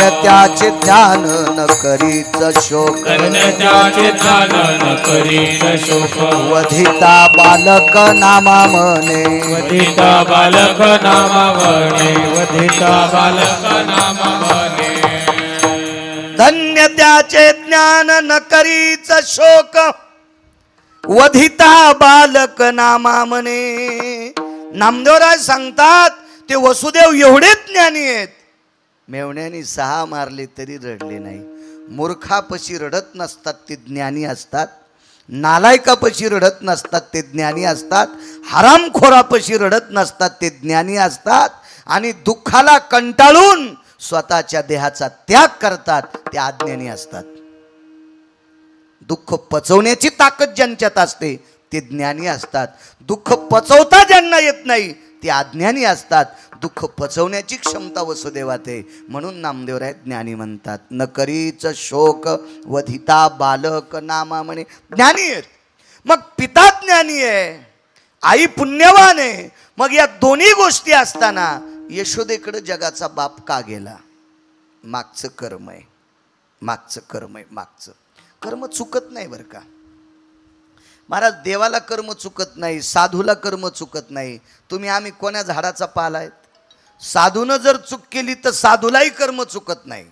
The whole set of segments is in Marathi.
धन्य त्याचे ज्ञान न करीच शोक, धन्य त्याचे ज्ञान न करीच शोक. वधिता बालक नामा म्हणे, वधिता बालक नामा म्हणे, वधिता बालक नामा म्हणे. धन्य त्याचे ज्ञान न करीच शोक, वधिता बालक नामा म्हणे. नामदेवराय सांगतात ते वसुदेव एवढे ज्ञानी आहेत, मेवण्याने 6 मारले तरी रडले नाही. मूर्खापशी रडत नसतात ते ज्ञानी असतात, नालायकापशी रडत नसतात ते ज्ञानी असतात, हरामखोरापशी रडत नसतात ते ज्ञानी असतात, आणि दुःखाला कंटाळून स्वतःच्या देहाचा त्याग करतात ते अज्ञानी असतात. दुःख पचवण्याची ताकद ज्यांच्यात असते ते ज्ञानी असतात, दुःख पचवता ज्यांना येत नाही ते अज्ञानी असतात. दुःख पचवण्याची क्षमता वसुदेवात आहे, म्हणून नामदेवराय ज्ञानी म्हणतात. न करीच शोक, वधिता बालक नामा म्हणे. ज्ञानी आहेत. मग पिता ज्ञानी आहे, आई पुण्यवान आहे. मग या दोन्ही गोष्टी असताना यशोदेकडे जगाचा बाप का गेला? मागचं कर्म आहे, मागचं कर्म आहे. मागचं कर्म चुकत नाही बरं का महाराज. देवाला कर्म चुकत नाही, साधूला कर्म चुकत नाही. तुम्ही आम्ही कोण्या झाडाचा पाला आहेत? साधूनं जर चूक केली तर साधूलाही कर्म चुकत नाही,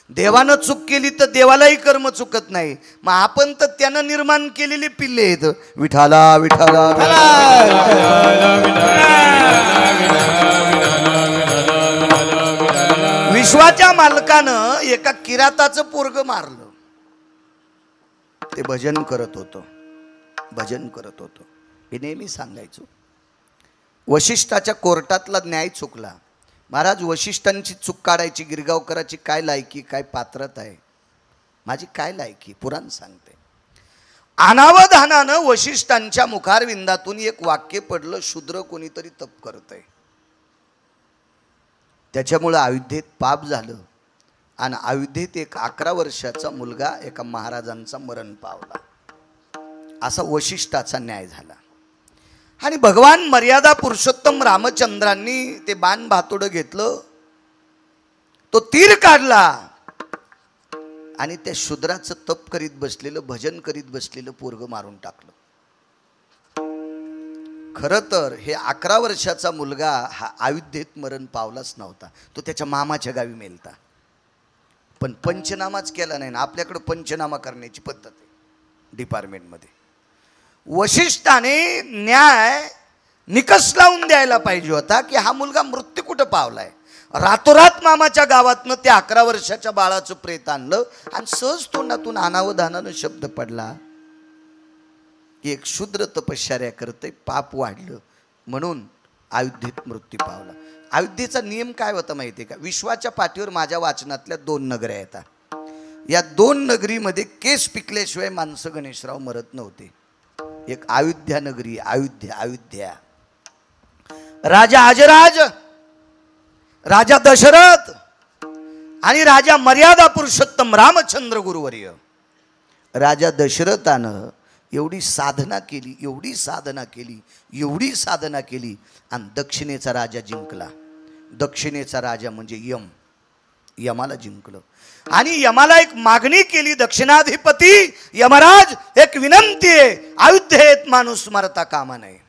देवानं चूक केली तर देवालाही कर्म चुकत नाही. मग आपण तर त्यानं निर्माण केलेले पिल्ले आहेत. विठाला विठाला विश्वाच्या मालकानं एका किराताचं पोरग मारलं. ते भजन करत होतं, भजन करत होतं. हे नेहमी सांगायचो. वशिष्ठाच्या कोर्टातला न्याय चुकला. महाराज वशिष्ठांची चूक काढायची, गिरगावकराची काय लायकी, काय पात्रता आहे, माझी काय लायकी, पुराण सांगते. अनावधानानं वशिष्ठांच्या मुखारविंदातून एक वाक्य पडलं, शूद्र कोणीतरी तप करतंय. त्याच्यामुळं अयोध्येत पाप झालं आणि अयोध्येत एक 11 वर्षाचा मुलगा एका महाराजांचा मरण पावला. असा वशिष्ठाचा न्याय झाला. आणि भगवान मर्यादा पुरुषोत्तम रामचंद्रांनी ते बाण भातोडं घेतलं, तो तीर काढला आणि त्या शूद्राचं तप करीत बसलेलं, भजन करीत बसलेलं पोरग मारून टाकलं. खरं तर हे 11 वर्षाचा मुलगा हा अयोध्येत मरण पावलाच नव्हता, तो त्याच्या मामाच्या गावी मेलता. पण पंचनामाच केला नाही ना. आपल्याकडे पंचनामा करण्याची पद्धत आहे डिपार्टमेंटमध्ये. वशिष्ठाने न्याय निकष लावून द्यायला पाहिजे होता की हा मुलगा मृत्यू कुठं पावलाय. रातोरात मामाच्या गावातनं त्या 11 वर्षाच्या बाळाचं प्रेत आणलं आणि सहज तोंडातून अनावधानानं शब्द पडला की एक शूद्र तपश्चर्या करते, पाप वाढलं म्हणून अयोध्येत मृत्यू पावला. अयोध्येचा नियम काय होता माहिती आहे का? विश्वाच्या पाठीवर माझ्या वाचनातल्या 2 नगऱ्या येतात. या 2 नगरीमध्ये केस पिकल्याशिवाय माणसं गणेशराव मरत नव्हते. एक अयोध्या नगरी, अयोध्या. राजा अजराज, राजा दशरथ आणि राजा मर्यादा पुरुषोत्तम रामचंद्र गुरुवर्य. राजा दशरथानं एवढी साधना केली, एवढी साधना केली, एवढी साधना केली आणि दक्षिणेचा राजा जिंकला. दक्षिणेचा राजा म्हणजे यम, यमाला जिंकलं. आणि यमाला एक मागणी केली, दक्षिणाधिपती यमराज एक विनंती आहे, अयोध्येत माणूस मरता कामा नये.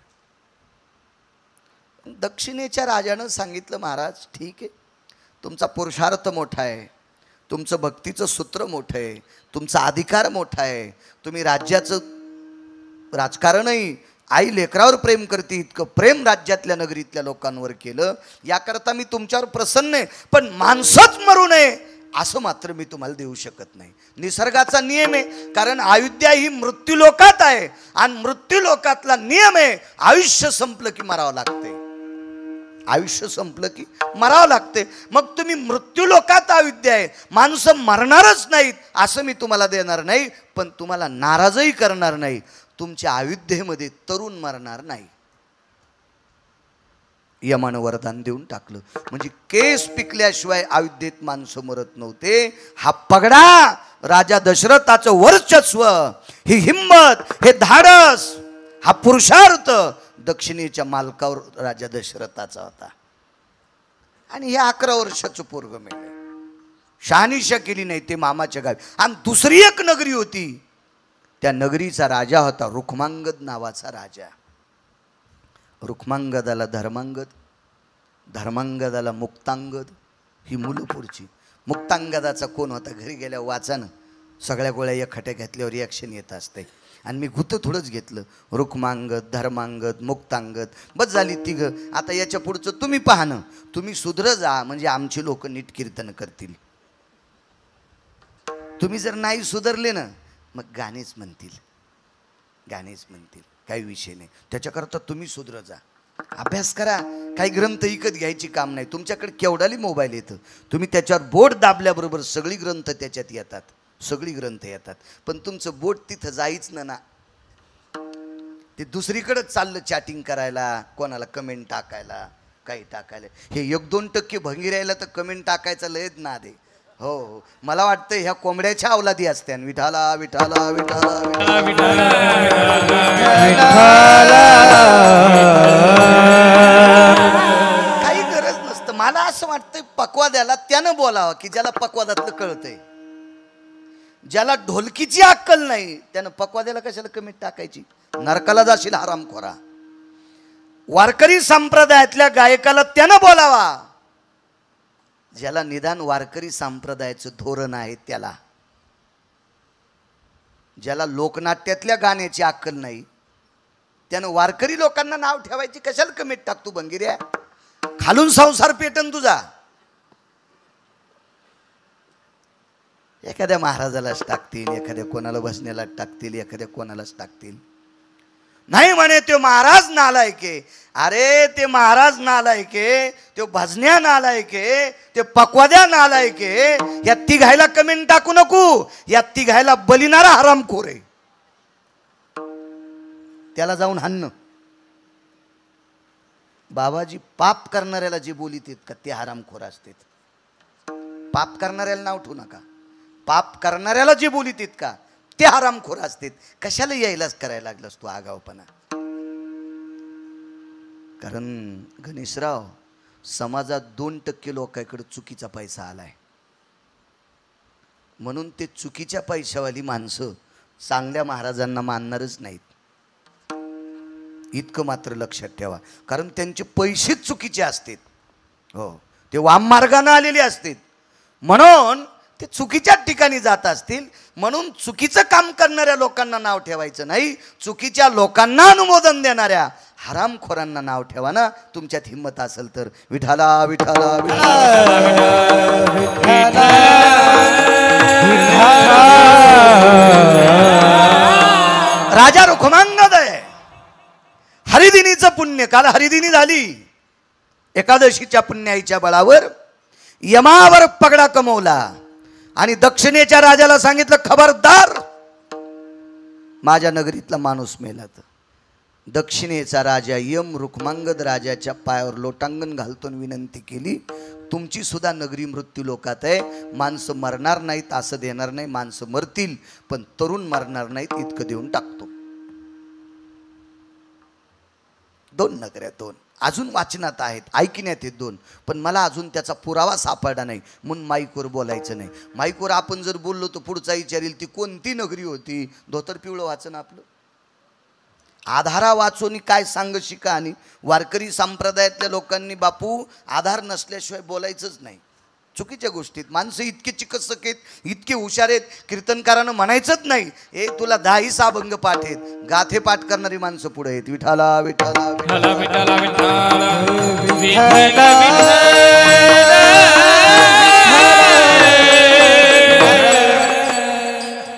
दक्षिणेच्या राजानं सांगितलं, महाराज ठीक आहे, तुमचा पुरुषार्थ मोठा आहे, तुमचं भक्तीचं सूत्र मोठं आहे, तुमचा अधिकार मोठा आहे, तुम्ही राज्याचं राजकारणही आई लेकरावर प्रेम करते इतकं प्रेम राज्यातल्या नगरीतल्या लोकांवर केलं, याकरता मी तुमच्यावर प्रसन्न आहे. पण माणसंच मरू नये असं मात्र मी तुम्हाला देऊ शकत नाही. निसर्गाचा नियम आहे, कारण अयोध्या ही मृत्यूलोकात आहे आणि मृत्यूलोकातला नियम आहे, आयुष्य संपलं की मरावं लागते. आयुष्य संपलं की मरावं लागते. मग तुम्ही मृत्यूलोकात अयोध्या आहे, माणसं मरणारच नाहीत असं मी तुम्हाला देणार नाही, पण तुम्हाला नाराजही करणार नाही. तुमच्या अयोध्येमध्ये तरुण मरणार नाही. यमानं वरदान देऊन टाकलं. म्हणजे केस पिकल्याशिवाय अयोध्येत माणसं मरत नव्हते. हा पगडा राजा दशरथाचं वर्चस्व, ही हिम्मत, हे धाडस, हा पुरुषार्थ दक्षिणेच्या मालकावर राजा दशरथाचा होता. आणि हे 11 वर्षाचं पोरग मेले. शहानिशा केली नाही ते मामाच्या गावी. आणि दुसरी एक नगरी होती, त्या नगरीचा राजा होता रुक्मांगद नावाचा राजा. रुक्मांगदाला धर्मांगद, धर्मांगदाला मुक्तांगद, ही मुलं पुढची. मुक्तांगदाचा कोण होता घरी गेल्यावर वाचा ना, सगळ्या गोळ्या एकखट्या घेतल्यावर रिॲक्शन येत असते. आणि मी गुतं थोडंच घेतलं, रुक्मांगद, धर्मांगद, मुक्तांगद, बस झाली तिघं. आता याच्या पुढचं तुम्ही पाहणं, तुम्ही सुधर जा म्हणजे आमची लोक नीट कीर्तन करतील. तुम्ही जर नाही सुधरले ना मग गाणेच म्हणतील, गाणेच म्हणतील, काही विषय नाही. त्याच्याकरता तुम्ही सुधर जा, अभ्यास करा. काही ग्रंथ विकत घ्यायची काम नाही. तुमच्याकडे केवढाली मोबाईल येतं, तुम्ही त्याच्यावर बोट दाबल्याबरोबर सगळी ग्रंथ त्याच्यात येतात, सगळी ग्रंथ येतात. पण तुमचं बोट तिथं जाईच ना, ते दुसरीकडेच चाललं चॅटिंग करायला, कोणाला कमेंट टाकायला, काही टाकायला. हे 1-2% भंगीरायला तर कमेंट टाकायचा लयच ना दे. हो हो, मला वाटतं ह्या कोंबड्याच्या अवलादी असत्या. विठाला विठाला विठाला विठाला, काही गरज नसतं. मला असं वाटतंय पक्वाद्याला त्यानं बोलावं की ज्याला पक्वादातलं कळतंय. ज्याला ढोलकीची अक्कल नाही त्यानं पक्वाद्याला कशाला कमेंट टाकायची. नरकाला जाशील हरामखोरा. वारकरी संप्रदायातल्या गायकाला त्यानं बोलावा ज्याला निदान वारकरी संप्रदायाचं धोरण आहे त्याला. ज्याला लोकनाट्यातल्या गाण्याची अक्कल नाही त्यानं वारकरी लोकांना नाव ठेवायची कशाला कमेंट टाकतो बंगिऱ्या. खालून संसार पेटन तुझा. एखाद्या महाराजालाच टाकतील, एखाद्या कोणाला बसण्याला टाकतील, एखाद्या कोणालाच टाकतील. नाही म्हणे तो महाराज नालायके. अरे ते महाराज नालायके, तो भजन्या नालायके, ते पक्वाद्या नालायके. या तिघायला कमेंट टाकू नको. या तिघायला बलिनारा हरामखोर आहे. त्याला जाऊन हाणणं. बाबाजी पाप करणाऱ्याला जे बोलित का ते हरामखोर असते. पाप करणाऱ्याला नाव ठेवू नका. पाप करणाऱ्याला जे बोलित का ते हरामखोर असतात. कशाला यायलाच करायला लागलास तू आगावपणा. कारण गणेशराव, समाजात 2% लोकांकडे चुकीचा पैसा आलाय. म्हणून ते चुकीच्या पैशावाली माणसं चांगल्या महाराजांना मानणारच नाहीत. इतकं मात्र लक्षात ठेवा. कारण त्यांचे पैसेच चुकीचे असतात. हो, ते वाम मार्गाने आलेले असतात. म्हणून ते चुकीच्या ठिकाणी जात असतील. म्हणून चुकीचं काम करणाऱ्या लोकांना नाव ठेवायचं नाही. चुकीच्या लोकांना अनुमोदन देणाऱ्या हरामखोरांना नाव ठेवा ना, तुमच्यात हिंमत असेल तर. विठाला विठाला राजा रुक्मांगद आहे. हरिदिनीचं पुण्य, काल हरिदिनी झाली. एकादशीच्या पुण्याईच्या बळावर यमावर पगडा कमवला आणि दक्षिणेच्या राजाला सांगितलं, खबरदार माझ्या नगरीतला माणूस मेला तर. दक्षिणेचा राजा यम रुक्मांगद राजाच्या पायावर लोटांगण घालतून विनंती केली, तुमची सुद्धा नगरी मृत्यू लोकात आहे. माणसं मरणार नाहीत असं देणार नाही. माणसं मरतील पण तरुण मरणार नाहीत इतकं देऊन टाकतो. 2 नगऱ्या, 2 अजून वाचनात आहेत, ऐकण्यात आहेत 2. पण मला अजून त्याचा पुरावा सापडला नाही म्हणून माईकवर बोलायचं नाही. माईकवर आपण जर बोललो तर पुढचा विचारेल ती कोणती नगरी होती. धोतर पिवळं वाचन आपलं. आधारा वाचून काय सांग शिका. आणि वारकरी संप्रदायातल्या लोकांनी बापू आधार नसल्याशिवाय बोलायचंच नाही. चुकीच्या गोष्टीत माणसं इतके चिकित्सक आहेत, इतके हुशार आहेत. कीर्तनकारानं म्हणायचंच नाही ए तुला 10 अभंग पाठ आहेत. गाथे पाठ करणारी माणसं पुढे आहेत. विठाला विठाला विठाला विठाला विठाला.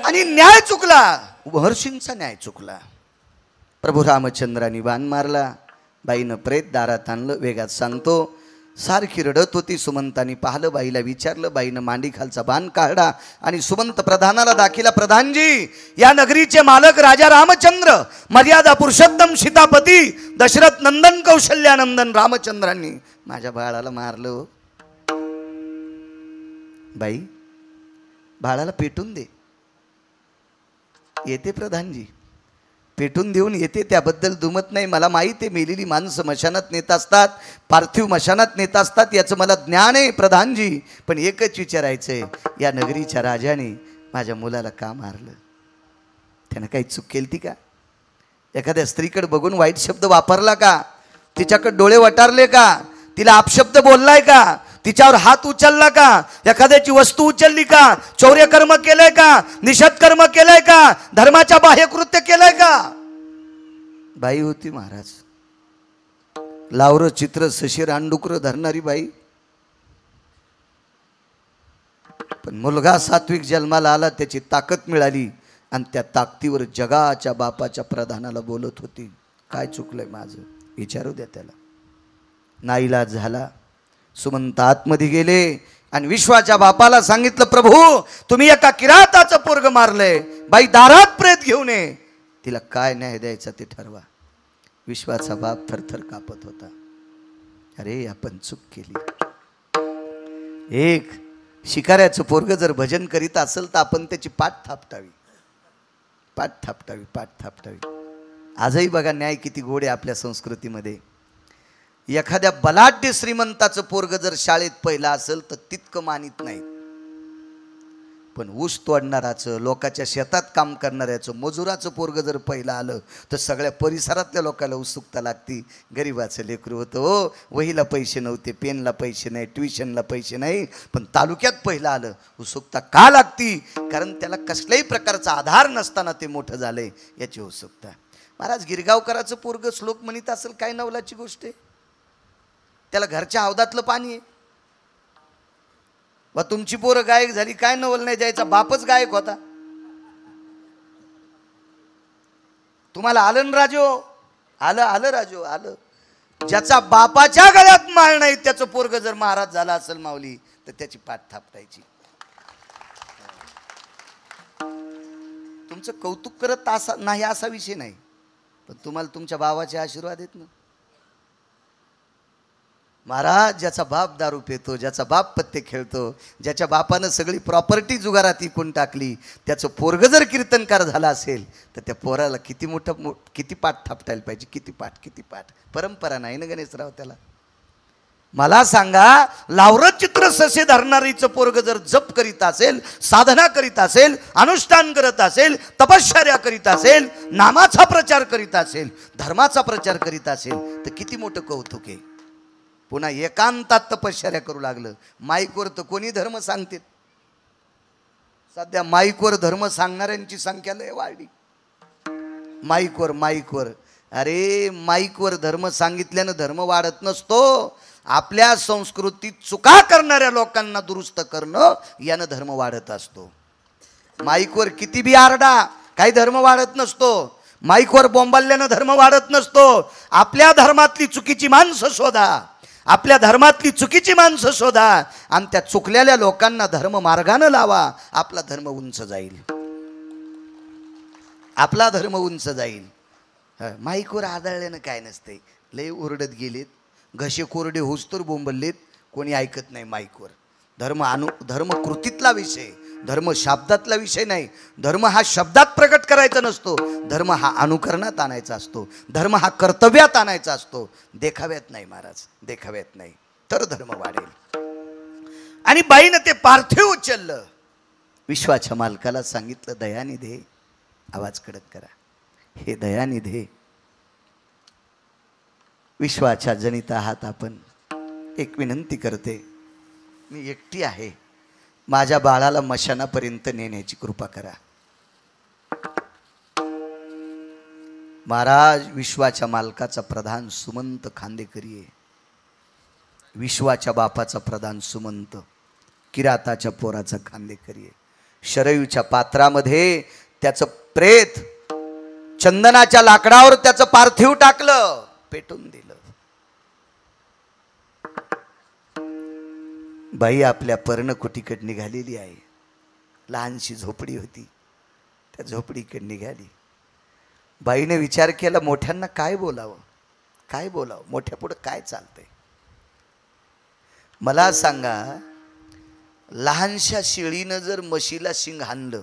आणि न्याय चुकला. महर्षींचा न्याय चुकला. प्रभू रामचंद्रांनी बाण मारला. बाईनं प्रेत दारात आणलं. वेगात सांगतो, सारखी रडत होती. सुमंतानी पाहिलं, बाईला विचारलं. बाईनं मांडी खालचा बाण काढला आणि सुमंत प्रधानाला दाखिला, प्रधानजी या नगरीचे मालक राजा रामचंद्र, मर्यादा पुरुषोत्तम सीतापती दशरथ नंदन कौशल्यानंदन रामचंद्रांनी माझ्या बाळाला मारलं. बाई बाळाला पेटून दे. येते प्रधानजी. पेटून देऊन येते, त्याबद्दल दुमत नाही. मला माहिती आहे मेलेली माणसं मशानात नेत असतात, पार्थिव मशानात नेत असतात, याचं मला ज्ञान आहे प्रधानजी. पण एकच विचारायचं आहे, या नगरीच्या राजाने माझ्या मुलाला का मारलं? त्यानं काही चूक केली ती का? एखाद्या स्त्रीकडे बघून वाईट शब्द वापरला का? तिच्याकडे डोळे वटारले का? तिला अपशब्द बोललाय का? तिच्यावर हात उचलला का? एखाद्याची वस्तू उचलली का? चौर्यकर्म केलंय का? निषेध कर्म केलंय का? धर्माच्या बाह्यकृत्य केलंय का? बाई होती महाराज, लावरं चित्र सशी रानडुकर धरणारी बाई. पण मुलगा सात्विक जन्माला आला, त्याची ताकद मिळाली आणि त्या ताकदीवर जगाच्या बापाच्या प्रधानाला बोलत होती. काय चुकलंय माझं? विचारू द्या त्याला. नाईलाज झाला. सुमंत आतमध्ये गेले आणि विश्वाच्या बापाला सांगितलं, प्रभू तुम्ही एका किराताचं पोरग मारलंय, बाई दारात प्रेत घेऊन ये, तिला काय न्याय द्यायचा ते ठरवा. विश्वाचा बाप थरथर कापत होता. अरे आपण चूक केली. एक शिकाऱ्याचं पोरग जर भजन करीत असेल तर आपण त्याची पाठ थापटावी, पाठ थापटावी, पाठ थापटावी. आजही बघा न्याय किती गोड आहे आपल्या संस्कृतीमध्ये. एखाद्या बलाढ्य श्रीमंताचं पोरग जर शाळेत पहिला असेल तर तितकं मानित नाही. पण ऊस तोडणाराचं, लोकांच्या शेतात काम करणाऱ्याचं, मजुराचं पोरग जर पहिलं आलं तर सगळ्या परिसरातल्या लोकांना उत्सुकता लागती. गरिबाचं लेकरू होतं हो, वहीला पैसे नव्हते, पेनला पैसे नाही, ट्युशनला पैसे नाही, पण तालुक्यात पहिलं आलं. उत्सुकता का लागती? कारण त्याला कसल्याही प्रकारचा आधार नसताना ते मोठं झालंय याची उत्सुकता. महाराज गिरगावकराचं पोरग श्लोक म्हणत असेल, काय नवलाची गोष्ट आहे. त्याला घरच्या हौदातलं पाणी आहे. व तुमची पोरं गायक झाली, काय नवल नाही द्यायचा, बापच गायक होता. तुम्हाला आलं ना राजो? आलं आलं राजो आलं. ज्याचा बापाच्या गळ्यात माळ नाही त्याचं पोरग जर महाराज झाला असेल माऊली, तर त्याची पाठ थापटायची. तुमचं कौतुक करत असा नाही असा विषय नाही, पण तुम्हाला तुमच्या बाबाचे आशीर्वाद आहेत ना. महाराज ज्याचा बाप दारू पितो, ज्याचा बाप पत्ते खेळतो, ज्याच्या बापानं सगळी प्रॉपर्टी जुगारात इकून टाकली, त्याचं पोरग जर कीर्तनकार झाला असेल तर त्या पोराला किती किती पाठ थापटायला पाहिजे. किती पाठ, किती पाठ. परंपरा नाही ना गणेशराव त्याला. मला सांगा, लावरं चित्र ससे धरणारीचं पोरग जर जप करीत असेल, साधना करीत असेल, अनुष्ठान करत असेल, तपश्चर्या करीत असेल, नामाचा प्रचार करीत असेल, धर्माचा प्रचार करीत असेल तर किती मोठं कौतुक आहे. पुन्हा एकांतात तपश्चर्या करू लागलं. माईकवर तर कोणी धर्म सांगते. सध्या माईकवर धर्म सांगणाऱ्यांची संख्या लय वाढली. माईकवर माईकवर अरे माईकवर धर्म सांगितल्यानं धर्म वाढत नसतो. आपल्या संस्कृतीत चुका करणाऱ्या लोकांना दुरुस्त करणं यानं धर्म वाढत असतो. माईकवर किती बी आरडा, काही धर्म वाढत नसतो. माईकवर बोंबाल्यानं धर्म वाढत नसतो. आपल्या धर्मातली चुकीची माणसं शोधा, आपल्या धर्मातली चुकीची माणसं शोधा आणि त्या चुकलेल्या लोकांना धर्म मार्गानं लावा. आपला धर्म उंच जाईल, आपला धर्म उंच जाईल. माईकवर आदळल्यानं काय नसते. लय ओरडत गेलेत, घसे कोरडे होस्तोर बोंबललेत, कोणी ऐकत नाही माईकवर. धर्म कृतीतला विषय, धर्म शब्दातला विषय नाही. धर्म हा शब्दात प्रकट करायचा नसतो, धर्म हा अनुकरणात आणायचा असतो, धर्म हा कर्तव्यात आणायचा असतो. देखाव्यात नाही महाराज, देखाव्यात नाही, तर धर्म वाढेल. आणि बाईनं ते पार्थिव उचललं. विश्वाच्या मालकाला सांगितलं, दयानिधे, आवाज कडक करा, हे दयानिधे, विश्वाच्या जनिता आहात आपण, एक विनंती करते. मी एकटी आहे, माझ्या बाळाला मशानापर्यंत नेण्याची कृपा करा. महाराज विश्वाच्या मालकाचा प्रधान सुमंत खांदेकरी आहे. विश्वाच्या बापाचा प्रधान सुमंत, किराताच्या पोराचा खांदेकरी आहे. शरयूच्या पात्रामध्ये त्याचं प्रेत, चंदनाच्या लाकडावर त्याचं पार्थिव टाकलं, पेटून दिलं. बाई आपल्या पर्णकुटीकडे निघालेली आहे. लहानशी झोपडी होती, त्या झोपडीकडे निघाली. बाईने विचार केला, मोठ्यांना काय बोलावं, काय बोलावं, मोठ्या पुढं काय चालतंय. मला सांगा, लहानशा शेळीनं जर म्हशीला शिंग हाणलं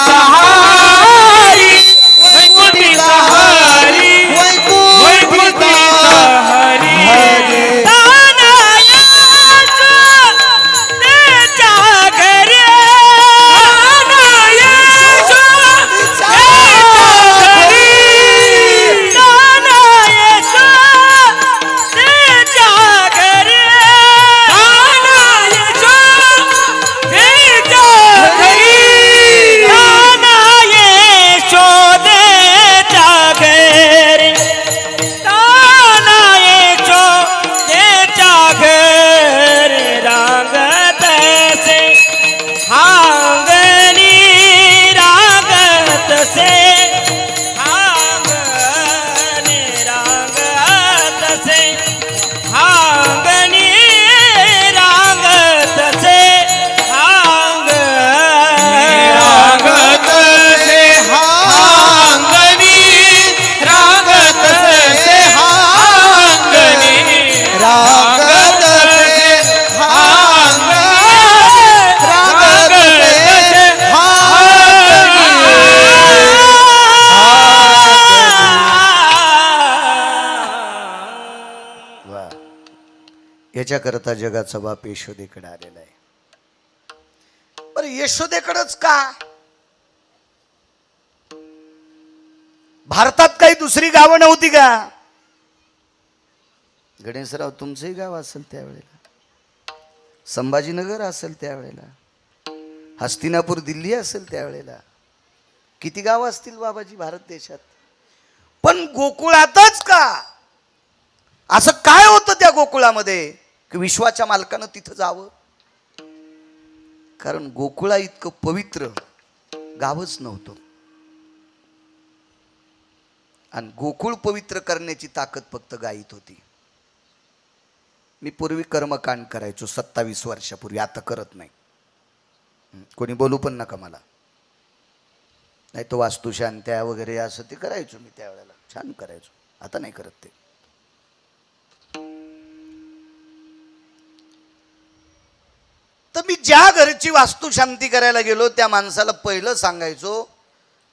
त्याच्या करता जगाचा बाप यशोदेकडे आलेला आहे. बरं यशोदेकडेच का? भारतात काही दुसरी गावं नव्हती का? गणेशराव तुमचंही गाव असेल त्यावेळेला, संभाजीनगर असेल त्यावेळेला, हस्तिनापूर दिल्ली असेल त्यावेळेला, किती गावं असतील बाबाजी भारत देशात. पण गोकुळातच का? असं काय होतं त्या गोकुळामध्ये की विश्वाच्या मालकानं तिथं जावं? कारण गोकुळा इतकं पवित्र गावच नव्हतं. आणि गोकुळ पवित्र करण्याची ताकद फक्त गायीत होती. मी पूर्वी कर्मकांड करायचो 27 वर्षापूर्वी, आता करत नाही. कोणी बोलू पण नका मला. नाही तो वास्तुशांत्या वगैरे असं ते करायचो मी त्यावेळेला, छान करायचो. आता नाही करत ते. तर मी ज्या घरची वास्तुशांती करायला गेलो त्या माणसाला पहिलं सांगायचो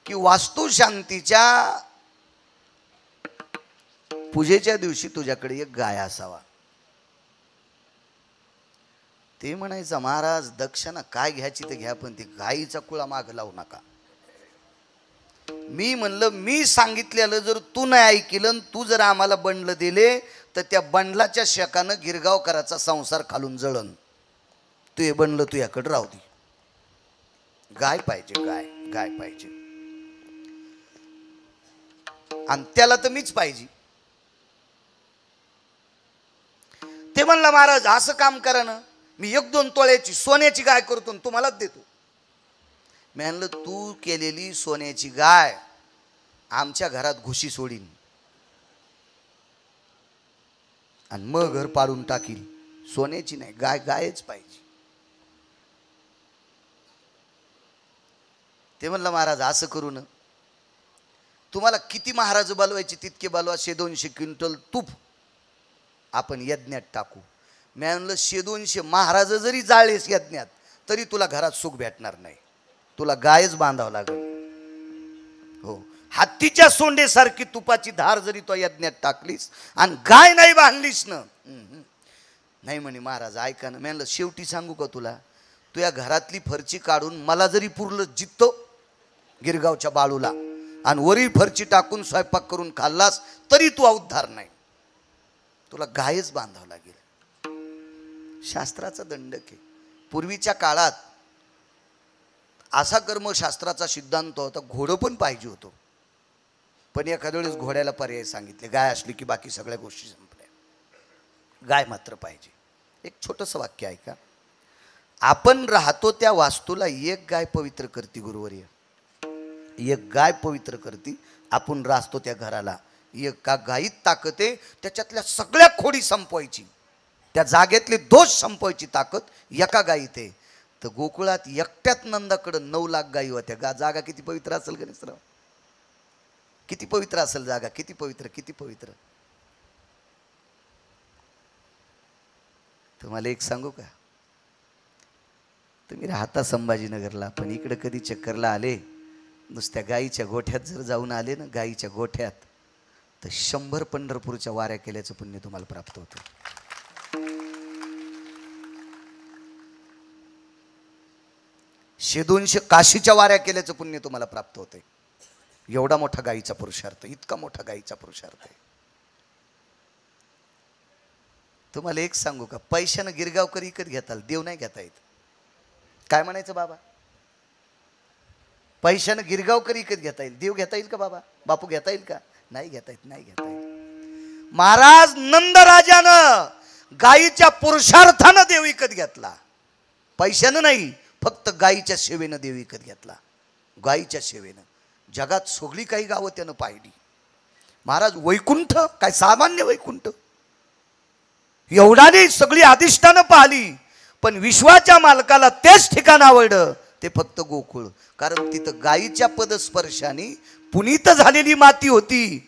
की वास्तुशांतीच्या पूजेच्या दिवशी तुझ्याकडे एक गाय असावा. ते म्हणायचं महाराज दक्षिणा काय घ्यायची ते घ्या, पण ती गायीचा कुळा माग लावू नका. मी म्हणलं मी सांगितलेलं जर तू नाही ऐकलं, तू जर आम्हाला बंडल दिले तर त्या बंडलाच्या शेकानं गिरगावकराचा संसार खालून जळण. तू हे बंडल तू याकडे राहू दे. गाय पाहिजे, गाय गाय पाहिजे. आणि त्याला तर मीच पाहिजे. ते म्हणला महाराज असं काम करा ना, मी 1-2 तोळ्याची सोन्याची गाय करतो आणि तुम्हालाच देतो. मी म्हणलं तू केलेली सोन्याची गाय आमच्या घरात घुशी सोडीन आणि मग घर पाडून टाकील. सोन्याची नाही, गाय गायच पाहिजे. ते म्हणलं महाराज असं करू ना, तुम्हाला किती महाराज बोलवायचे तितके बोलवा, 100-200 क्विंटल तूप आपण यज्ञात टाकू. मी म्हणलं 100-200 महाराज जरी जाळेस यज्ञात तरी तुला घरात सुख भेटणार नाही. तुला गायच बांधावं लागेल. हो, हत्तीच्या सोंडेसारखी तुपाची धार जरी तो यज्ञात टाकलीस आणि गाय नाही बांधलीस ना, नाही म्हणे महाराज ऐका ना. मी म्हणलं शेवटी सांगू का तुला, तू या घरातली फरची काढून मला जरी पुरलं जित्तो गिरगावच्या बाळूला आणि वरी फरची टाकून स्वयंपाक करून खाल्लास तरी तू उद्धार नाही. तुला गायच बांधावं लागेल. शास्त्राचा दंडक आहे. पूर्वीच्या काळात असा कर्मशास्त्राचा सिद्धांत होता, घोडं पण पाहिजे होतं. पण एखाद्या वेळेस घोड्याला पर्याय सांगितले, गाय असली की बाकी सगळ्या गोष्टी संपल्या, गाय मात्र पाहिजे. एक छोटंसं वाक्य ऐका. आपण राहतो त्या वास्तूला एक गाय पवित्र करती गुरुवर्य, एक गाय पवित्र करती. आपण राहतो त्या घराला, एका गायीत ताकद आहे. त्याच्यातल्या सगळ्या खोडी संपवायची, त्या जागेतले दोष संपवायची ताकद एका गायीत आहे. तर गोकुळात एकट्यात नंदाकडे 9 लाख गायी होत्या. जागा किती पवित्र असेल गणेशराव, किती पवित्र असेल जागा, किती पवित्र, किती पवित्र. तुम्हाला एक सांगू का, तुम्ही राहता संभाजीनगरला, पण इकडे कधी चक्करला आले, नुसत्या गायीच्या गोठ्यात जर जाऊन आले ना, गायीच्या गोठ्यात, तर 100 पंढरपूरच्या वाऱ्या केल्याचं पुण्य तुम्हाला प्राप्त होतं. 100-200 काशीच्या वाऱ्या केल्याचं पुण्य तुम्हाला प्राप्त होते. एवढा मोठा गायीचा पुरुषार्थ, इतका मोठा गायीचा पुरुषार्थ आहे. तुम्हाला एक सांगू का, पैशानं गिरगावकर विकत घेताल, देव नाही घेता येत. काय म्हणायचं बाबा, पैशानं गिरगावकर विकत घेता येईल, देव घेता येईल का बाबा, बापू घेता येईल का? नाही घेता येत, नाही घेता येत. महाराज नंदराजानं गायीच्या पुरुषार्थानं देव विकत घेतला, पैशानं नाही, फक्त गायीच्या सेवेनं देव विकत घेतला. गायीच्या सेवेनं जगात सगळी काही गावं त्यानं पाहिली. महाराज वैकुंठ काय सामान्य वैकुंठ, एवढा नाही, सगळी अधिष्ठानं पाहिली, पण विश्वाच्या मालकाला तेच ठिकाण आवडलं, ते फक्त गोकुळ. कारण तिथं गायीच्या पदस्पर्शाने पुनीत झालेली माती होती.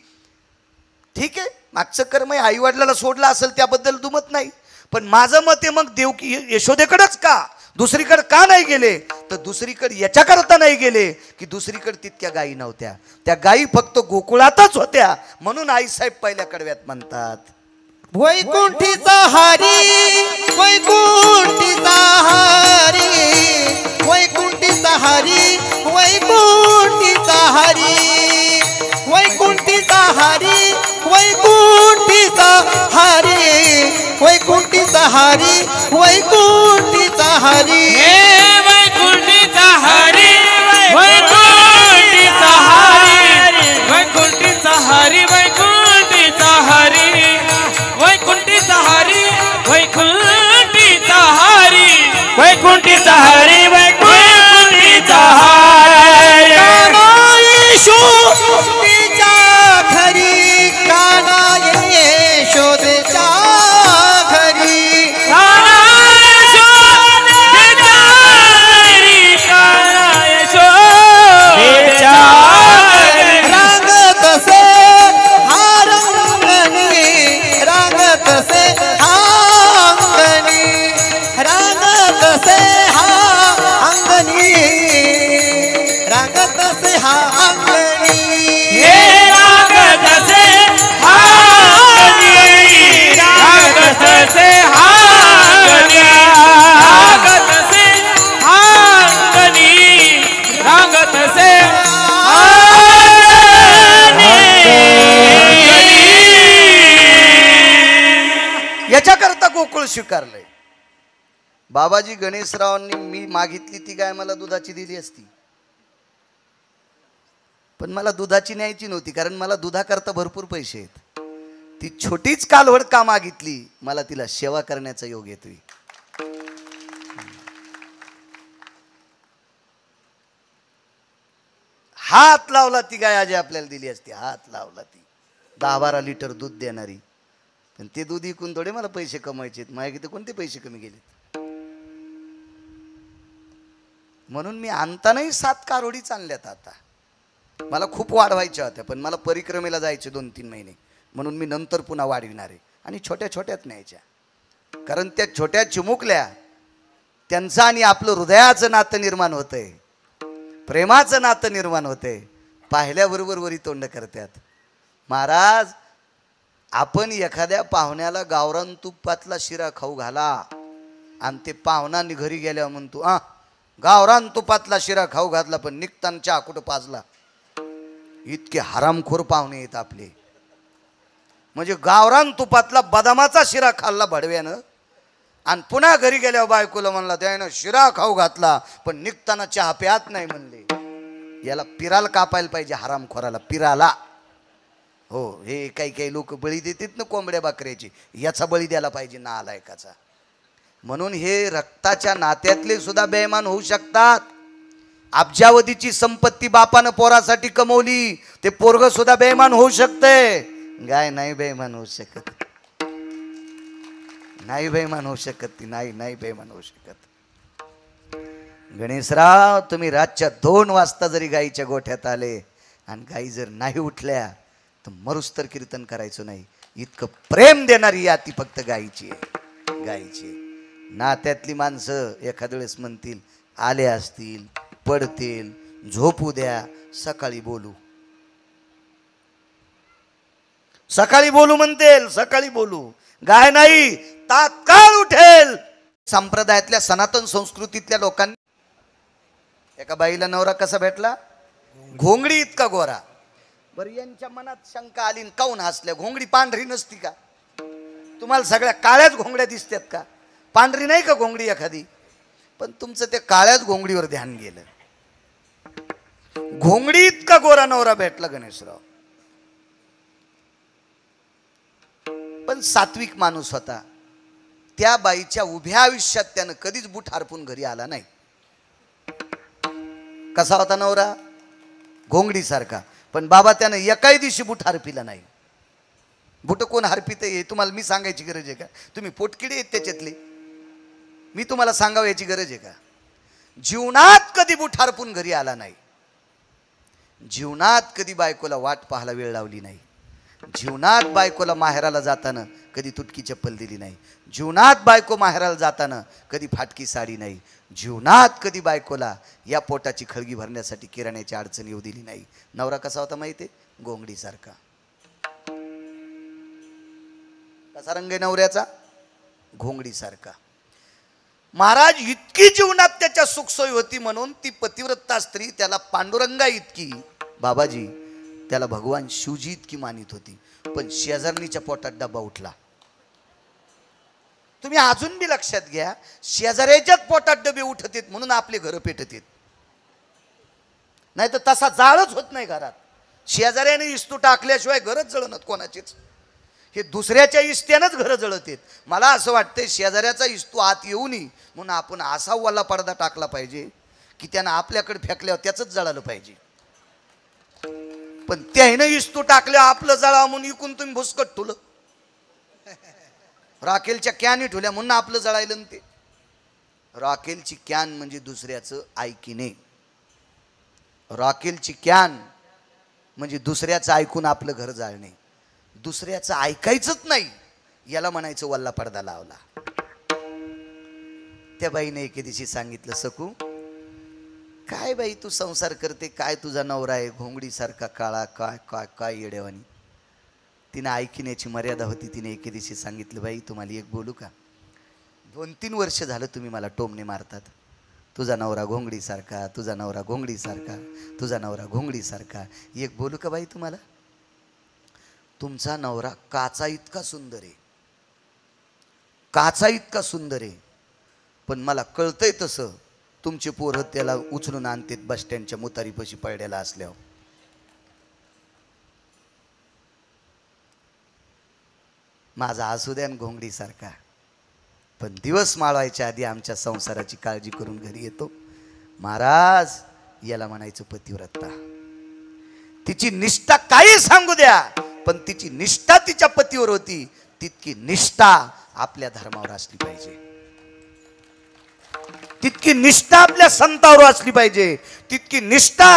ठीक आहे, मागचं कर्म आई वडिलाला सोडलं असेल त्याबद्दल दुमत नाही, पण माझं मत आहे मग देवकी यशोदेकडेच का, दुसरीकडे का नाही गेले? तर दुसरीकडे याच्याकरता नाही गेले की दुसरीकडे तितक्या गायी नव्हत्या, त्या गायी फक्त गोकुळातच होत्या. म्हणून आईसाहेब पहिल्या कडव्यात म्हणतात, वैकुंठीचा हरी वैकुंठीचा हरी वैकुंठीचा हरी वैकुंठीचा हरी वैकुंठीचा हरी वैकुंठीचा हरी वैकुंठीचा हरी वैकुंठीचा हरी हे वैकुंठीचा हरी वैकुंठीचा हरी वैकुंठीचा हरी वैकुंठीचा हरी वैकुंठीचा हरी वैकुंठीचा हरी वैकुंठीचा हरी वैकुंठीचा हरी यशोदेच्या घरी काना यशोदेच्या घरी रांगत से हा रंगणी रांगत से हा अंगणी रांगत से हा अंगणी रांगत से हा अंगणी हे रागत से रागत से हांगणी रागत से हांगणी रागत से याच्याकरता गोकुळ स्वीकारलंय. बाबाजी गणेशरावांनी मी मागितली ती गाय मला दुधाची दिली असती, पण मला दुधाची न्यायची नव्हती, कारण मला दुधाकरता भरपूर पैसे आहेत. ती छोटीच कालवड का मागितली, मला तिला सेवा करण्याचा योग येतोय. हात लावला ती गाय आजी आपल्याला दिली असती, हात लावला ती 10-12 लिटर दूध देणारी. पण ते दूध विकून थोडे मला पैसे कमवायचे, माझ्या किती कोणते पैसे कमी गेलेत. म्हणून मी आणतानाही 7 कारोडीच आणल्यात. आता मला खूप वाढवायच्या होत्या, पण मला परिक्रमेला जायचे 2-3 महिने, म्हणून मी नंतर पुन्हा वाढविणार आहे. आणि छोट्या छोट्यात न्यायच्या, कारण त्या छोट्या चिमुकल्या त्यांचं आणि आपलं हृदयाचं नातं निर्माण होतंय, प्रेमाचं नातं निर्माण होतंय. पाहिल्याबरोबर वरी तोंड करतात. महाराज, आपण एखाद्या पाहुण्याला गावरान तुपातला शिरा खाऊ घाला आणि ते पाहुणा घरी गेल्यावर म्हणतो गावरान तुपातला शिरा खाऊ घातला, पण निघताना चहा कुठं पाजला. इतके हरामखोर पाहुणे आहेत आपले. म्हणजे गावरान तुपातला बदामाचा शिरा खाल्ला भडव्यानं आणि पुन्हा घरी गेल्यावर बायकोला म्हणला त्यानं शिरा खाऊ घातला, पण निघताना चहा प्यात नाही म्हणले. याला पिराला कापायला पाहिजे, हरामखोराला पिराला. हो, हे काही काही लोक बळी देतात ना कोंबड्या बकऱ्याची, याचा बळी द्यायला पाहिजे नालायकाचा. म्हणून हे रक्ताच्या नात्यातले सुद्धा बेईमान होऊ शकतात. अब्जावधीची संपत्ती बापानं पोरासाठी कमवली, ते पोरग सुद्धा बेईमान होऊ शकते. गाय नाही बेईमान होऊ शकत, नाही बेईमान होऊ शकत ती, नाही बेईमान होऊ शकत. गणेशराव, तुम्ही रातच्या 2 वाजता जरी गाईच्या गोठ्यात आले आणि गाई जर नाही उठल्या तर मरुस्तर कीर्तन करायचं नाही. इतकं प्रेम देणारी याती फक्त गाईची आहे, गाईची. नात्यातली माणसं एखाद्या वेळेस म्हणतील आले असतील, पडतील, झोपू द्या, सकाळी बोलू. सकाळी बोलू म्हणतील, सकाळी बोलू. गाय नाही, तात्काळ उठेल. संप्रदायातल्या सनातन संस्कृतीतल्या लोकांनी एका बाईला नवरा कसा भेटला, घोंगडी इतका गोरा. बरं, यांच्या मनात शंका आली, काऊन हसल्या. घोंगडी पांढरी नसती का? तुम्हाला सगळ्या काळ्याच घोंगड्या दिसतात का? पांढरी नाही का घोंगडी एखादी? पण तुमचं त्या काळ्याच घोंगडीवर ध्यान गेलं. घोंगडी इतका गोरा नवरा भेटला गणेशराव. पण सात्विक माणूस होता. त्या बाईच्या उभ्या आयुष्यात त्यानं कधीच बूट हरपून घरी आला नाही. कसा होता नवरा? घोंगडी सारखा. पण बाबा त्यानं एकाही दिवशी बूट हरपिला नाही. बूट कोण हरपित हे तुम्हाला मी सांगायची गरज आहे का? तुम्ही पोटकिडे आहेत त्याच्यातले, मी तुम्हाला सांगावं याची गरज आहे का? जीवनात कधी बूट हरपून घरी आला नाही. जीवनात कधी बायकोला वाट पाहायला वेळ लावली नाही. जीवनात बायकोला माहेराला जाताना कधी तुटकी चप्पल दिली नाही. जीवनात बायको माहेराला जाताना कधी फाटकी साडी नाही. जीवनात कधी बायकोला या पोटाची खळगी भरण्यासाठी किराण्याची अडचण येऊ दिली नाही. नवरा कसा होता माहिती आहे? घोंगडीसारखा. कसा रंग आहे नवऱ्याचा? घोंगडीसारखा. महाराज इतकी जीवनात त्याच्या सुखसोयी होती म्हणून ती पतिव्रता स्त्री त्याला पांडुरंगा इतकी, बाबाजी त्याला भगवान शिवजी इतकी मानित होती. पण शेजारणीच्या पोटात डबा उठला. तुम्ही अजून बी लक्षात घ्या, शेजाऱ्याच्याच पोटात डबे उठत आहेत म्हणून आपले घर पेटत आहेत, नाही तर तसा जाळच होत नाही घरात. शेजाऱ्याने इस्तू टाकल्याशिवाय घरच जळणत कोणाचीच. हे दुसऱ्याच्या इस्त्यानंच घरं जळत आहेत. मला असं वाटतंय शेजाऱ्याचा इस्तू आत येऊ नये म्हणून आपण असा वाला पडदा टाकला पाहिजे की त्यानं आपल्याकडे फेकल्यावर त्याचंच जळालं पाहिजे. पण त्यानं इस्तू टाकल्या आपलं जळा म्हणून इकून तुम्ही भुसकट ठुलं, राखेलच्या कॅनी ठुल्या म्हणून आपलं जळायलं. ते राखेलची कॅन म्हणजे दुसऱ्याचं ऐकिने, राखेलची कॅन म्हणजे दुसऱ्याचं ऐकून आपलं घर जाळणे. दुसऱ्याचं ऐकायचंच नाही याला म्हणायचं वल्ला पडदा लावला. त्या बाईने एके दिवशी सांगितलं, सकू काय बाई तू संसार करते, काय तुझा नवरा आहे घोंगडीसारखा काळा, काय काय काय येड्यावानी. तिने ऐकण्याची मर्यादा होती. तिने एके दिवशी सांगितलं, बाई तुम्हाला एक बोलू का? 2-3 वर्ष झालं तुम्ही मला टोमणे मारतात, तुझा नवरा घोंगडीसारखा, तुझा नवरा घोंगडीसारखा, तुझा नवरा घोंगडीसारखा. एक बोलू का बाई तुम्हाला? तुमचा नवरा काचा इतका सुंदर आहे, काचा इतका सुंदर आहे, पण मला कळतंय तसं तुमचे पोरं त्याला उचलून आणतात बस स्टँडच्या मुतारीपाशी पडलेला असल्यावर. माझा असू द्या घोंगडीसारखा, पण दिवस माळवायच्या आधी आमच्या संसाराची काळजी करून घरी येतो. महाराज याला म्हणायचं पतिव्रता. तिची निष्ठा काही सांगू द्या, पण तिची निष्ठा तिच्या पतीवर होती, तितकी निष्ठा आपल्या धर्मावर असली पाहिजे, तितकी निष्ठा आपल्या संतावर असली पाहिजे, तितकी निष्ठा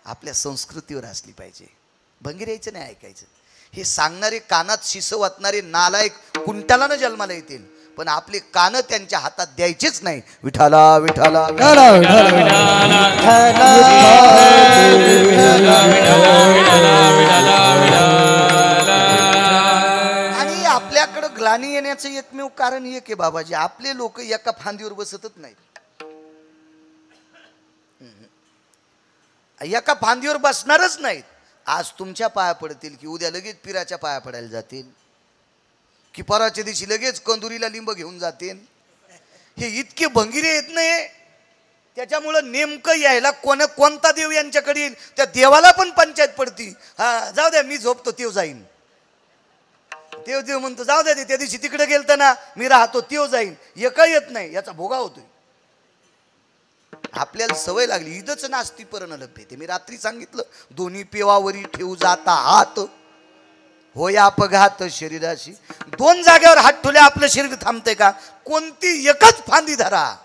आपल्या संस्कृतीवर असली पाहिजे. भंगीर यायचं नाही ऐकायचं. हे सांगणारे कानात शिस वाटणारे नालायक कुंटालानं जन्माला येतील, पण आपले कान त्यांच्या हातात द्यायचेच नाही. विठाला विठाला विठाला आणि आपल्याकडं ग्लानी येण्याचं एकमेव कारण एक आहे बाबाजी, आपले लोक एका फांदीवर बसतच नाहीत. एका फांदीवर बसणारच नाहीत. आज तुमच्या पाया पडतील की उद्या लगेच पिराच्या पाया पडायला जातील, की परवाच्या दिवशी लगेच कंदुरीला लिंब घेऊन जातील. हे इतके भंगिरे येत नाही. त्याच्यामुळं नेमकं यायला कोणता देव यांच्याकडे येईल त्या देवाला पण पंचायत पडती. हा जाऊ द्या मी झोपतो तेव जाईन, तेव देव म्हणतो जाऊ द्या त्या दिवशी तिकडे गेलता ना मी राहतो तेव जाईन. एका येत नाही याचा भोगा होतोय. आपल्याला सवय लागली. इथंच नास्ती परण लभ्यते. मी रात्री सांगितलं, दोन्ही पेवावरी ठेवू जाता हात होय अपघात शरीराशी. 2 जागेवर हात ठेवले आपलं शरीर थांबतंय का? कोणती एकच फांदी धरा,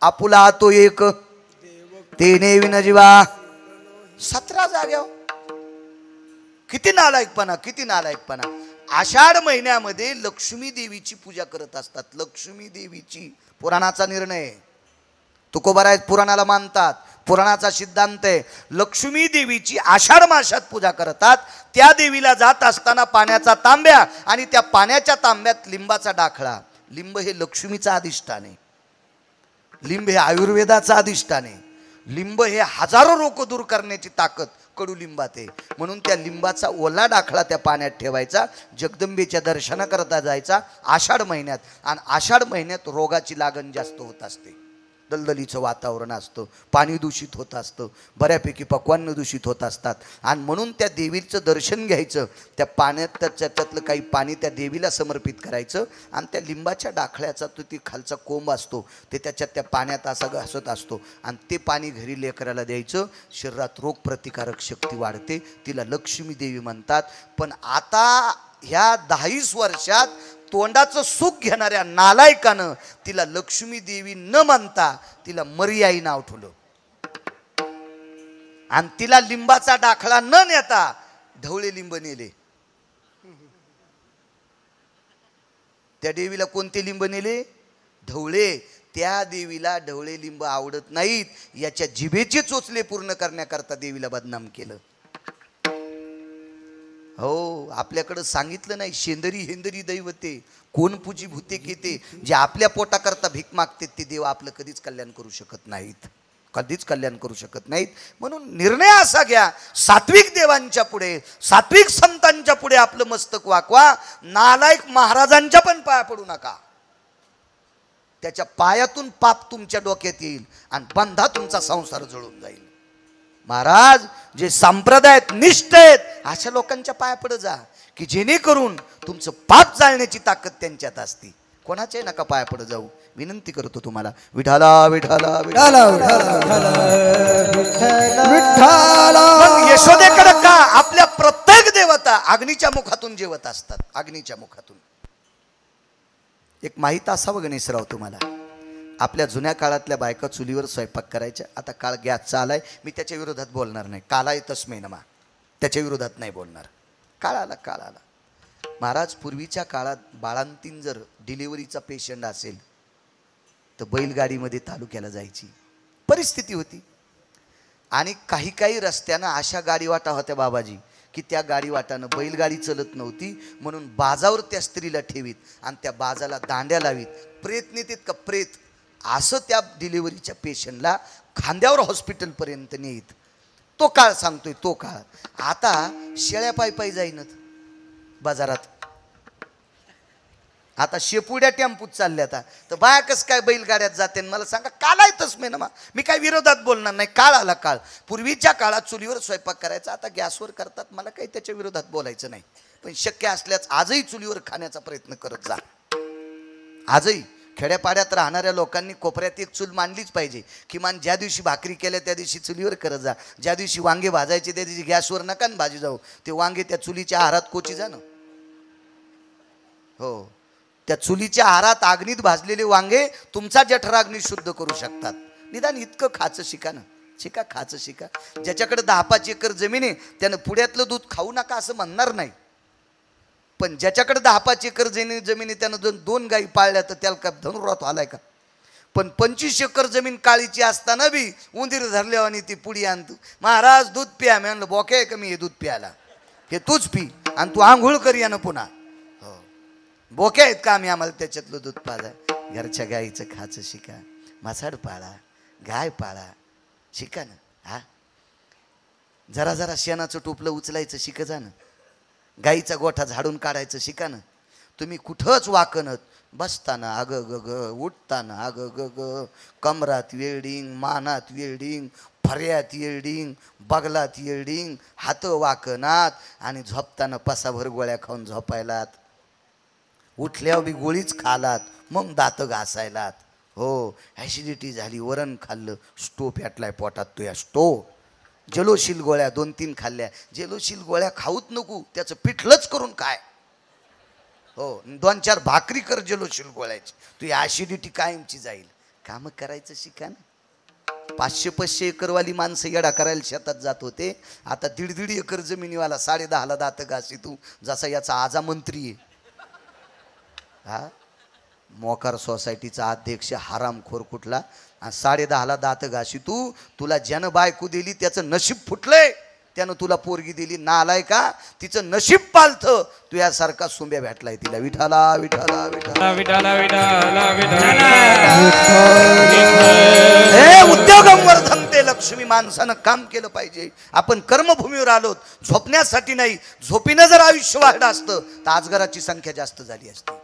आपुला तो एक तेने विनजीवा. 17 जागेवर. किती नालायकपणा, किती नालायकपणा. आषाढ महिन्यामध्ये लक्ष्मी देवीची पूजा करत असतात. लक्ष्मी देवीची पुराणाचा निर्णय, तुकोबाराय पुराणाला मानतात, पुराणाचा सिद्धांत आहे. लक्ष्मी देवीची आषाढ मासात पूजा करतात. त्या देवीला जात असताना पाण्याचा तांब्या आणि त्या पाण्याच्या तांब्यात लिंबाचा डाखळा. लिंब हे लक्ष्मीचा अधिष्ठान आहे. लिंब हे आयुर्वेदाचा अधिष्ठान आहे. लिंब हे हजारो रोग दूर करण्याची ताकद कडुलिंबात आहे. म्हणून त्या लिंबाचा ओला डाखळा त्या पाण्यात ठेवायचा, जगदंबेच्या दर्शनाकरता जायचा आषाढ महिन्यात. आणि आषाढ महिन्यात रोगाची लागण जास्त होत असते. दलदलीचं वातावरण असतं, पाणी दूषित होत असतं, बऱ्यापैकी पक्वान्न दूषित होत असतात. आणि म्हणून त्या देवीचं दर्शन घ्यायचं, त्या पाण्यात त्याच्यातलं काही पाणी त्या देवीला समर्पित करायचं आणि त्या लिंबाच्या डाखळ्याचा तो ती खालचा कोंब असतो ते त्याच्यात त्या पाण्यात असा घासत असतो आणि ते पाणी घरी लेकराला द्यायचं. शरीरात रोगप्रतिकारक शक्ती वाढते. तिला लक्ष्मी देवी म्हणतात. पण आता ह्या 10 वर्षात तोंडाचं सुख घेणाऱ्या नालायकानं तिला लक्ष्मी देवी न म्हणता तिला मरियाई नाव ठेवलं आणि तिला लिंबाचा डाखळा न नेता ढवळे लिंब नेले. त्या देवीला कोणते लिंब नेले? ढवळे. त्या देवीला ढवळे लिंब आवडत नाहीत. याच्या जिभेचे चोचले पूर्ण करण्याकरता देवीला बदनाम केलं. हो, आपल्याकडं सांगितलं नाही, शेंदरी हेंदरी दैवते कोण पूजी भूते केते. जे आपल्या पोटाकरता भीक मागते ते देव आपलं कधीच कल्याण करू शकत नाहीत, कधीच कल्याण करू शकत नाहीत. म्हणून निर्णय असा घ्या, सात्विक देवांच्या पुढे, सात्विक संतांच्या पुढे आपलं मस्तक वाकवा. नालायक महाराजांच्या पण पाया पडू नका. त्याच्या पायातून पाप तुमच्या डोक्यात येईल आणि बंधा तुमचा संसार जळून जाईल. महाराज जे संप्रदायात निष्ठ आहेत अशा लोकांच्या पाया पड जा, की जेणेकरून तुमचं पाप जाळण्याची ताकद त्यांच्यात असते. कोणाचे नका पाया पड जाऊ, विनंती करतो तुम्हाला. विठाला विठाला विठाला मग यशोदेकडे का? आपल्या प्रत्येक देवता अग्नीच्या मुखातून जेवत असतात, अग्नीच्या मुखातून. एक माहीत असावं गणेशराव तुम्हाला, आपल्या जुन्या काळातल्या बायका चुलीवर स्वयंपाक करायच्या. आता काळ गॅसचा आलाय, मी त्याच्या विरोधात बोलणार नाही. काला येतच नमा, त्याच्या विरोधात नाही बोलणार. काळ आला, काळ आला. महाराज पूर्वीच्या काळात बाळांतीन जर डिलिव्हरीचा पेशंट असेल तर बैलगाडीमध्ये तालुक्याला जायची परिस्थिती होती. आणि काही काही रस्त्यानं अशा गाडीवाटा होत्या बाबाजी, की त्या गाडीवाटानं बैलगाडी चलत नव्हती, म्हणून बाजावर त्या स्त्रीला ठेवीत आणि त्या बाजाला दांड्या लावीत. प्रेत नेतात का प्रेत, असं त्या डिलिव्हरीच्या पेशंटला खांद्यावर हॉस्पिटलपर्यंत नेत. तो काळ सांगतोय, तो काळ. आता शेळ्या पायी पायी जाईनत बाजारात. आता शेपुड्या टेम्पूत चालल्या. आता तर बाया कसं काय बैलगाड्यात जाते मला सांगा. काल येतच मी ना, मी काय विरोधात बोलणार नाही. काळ आला काळ. पूर्वीच्या काळात चुलीवर स्वयंपाक करायचा, आता गॅसवर करतात. मला काही त्याच्या विरोधात बोलायचं नाही, पण शक्य असल्यास आजही चुलीवर खाण्याचा प्रयत्न करत जा. आजही खेड्यापाड्यात राहणाऱ्या लोकांनी कोपऱ्यात एक चूल मांडलीच पाहिजे. किमान ज्या दिवशी भाकरी केल्या त्या दिवशी चुलीवर करत जा. ज्या दिवशी वांगे भाजायचे त्या दिवशी गॅसवर नका न भाजी जाऊ. ते वांगे त्या चुलीच्या आहारात कोची जा ना. हो, त्या चुलीच्या आहारात अग्नीत भाजलेले वांगे तुमचा जठराग्नी शुद्ध करू शकतात. निदान इतकं खाचं शिका ना, शिका, खाचं शिका. ज्याच्याकडे 10-5 एकर जमीन आहे त्यानं पुण्यातलं दूध खाऊ नका असं म्हणणार नाही, पण ज्याच्याकडे 10-5 एकर जमीन आहे त्यानं 2 गायी पाळल्या तर त्याला का धनुरात आलाय का? पण 25 एकर जमीन काळीची असताना बी उंदीर धरल्या आणि ती पुडी आणतो. महाराज दूध प्या. मी म्हणलं बोके आहे का मी हे दूध प्यायला? हे तूच पी आणि तू आंघोळ कर यानं पुन्हा. हो, बोके आहेत का आम्ही आम्हाला त्याच्यातलं दूध पाजा. घरच्या गाईचं खाचं शिका, म्हसाड पाळा, गाय पाळा, शिका ना. हा, जरा जरा शेणाचं टोपलं उचलायचं शिका जा ना. गाईचा गोठा झाडून काढायचं शिका ना. तुम्ही कुठंच वाकणत बसताना अग ग ग, उठताना अग ग ग, कमरात वेल्डिंग, मानात वेल्डिंग, फर्यात वेल्डिंग, बगलात वेल्डिंग, हात वाकणात आणि झोपताना पसाभर गोळ्या खाऊन झोपायलात. उठल्यावर बी गोळीच खालात, मग दात घासायलात. हो, ॲसिडिटी झाली, वरण खाल्लं, स्टो पेटलाय पोटात. तो या स्टो जलोशील गोळ्या 2-3 खाल्ल्या. जलोशील गोळ्या खाऊच नको, त्याचं पिठलंच करून काय. हो, 2-4 भाकरी कर जलोशील गोळ्याची, तुझी ॲसिडिटी कायमची जाईल. काम करायचं शिका ना. 500-500 एकरवाली माणसं येडा करायला शेतात जात होते. आता 1.5 एकर जमिनीवाला 10.5ला दात घासी तू, जसा याचा आजा मंत्री आहे. हा, मोकार सोसायटीचा अध्यक्ष हरामखोर कुठला, 10.5ला दात घाशी तू. तुला ज्यानं बायको दिली त्याचं नशीब फुटलंय, त्यानं तुला पोरगी दिली. नालाय का, तिचं नशीब पालथं. तू यासारखा सुंब्या भेटलाय तिला. विठाला विठाला विठाला विठाला विठाला विठाला. हे उद्योगम वर्धन्ते लक्ष्मी. माणसानं काम केलं पाहिजे. आपण कर्मभूमीवर आलोत झोपण्यासाठी नाही. झोपीनं जर आयुष्य वाढलं असतं तर आजगराची संख्या जास्त झाली असती.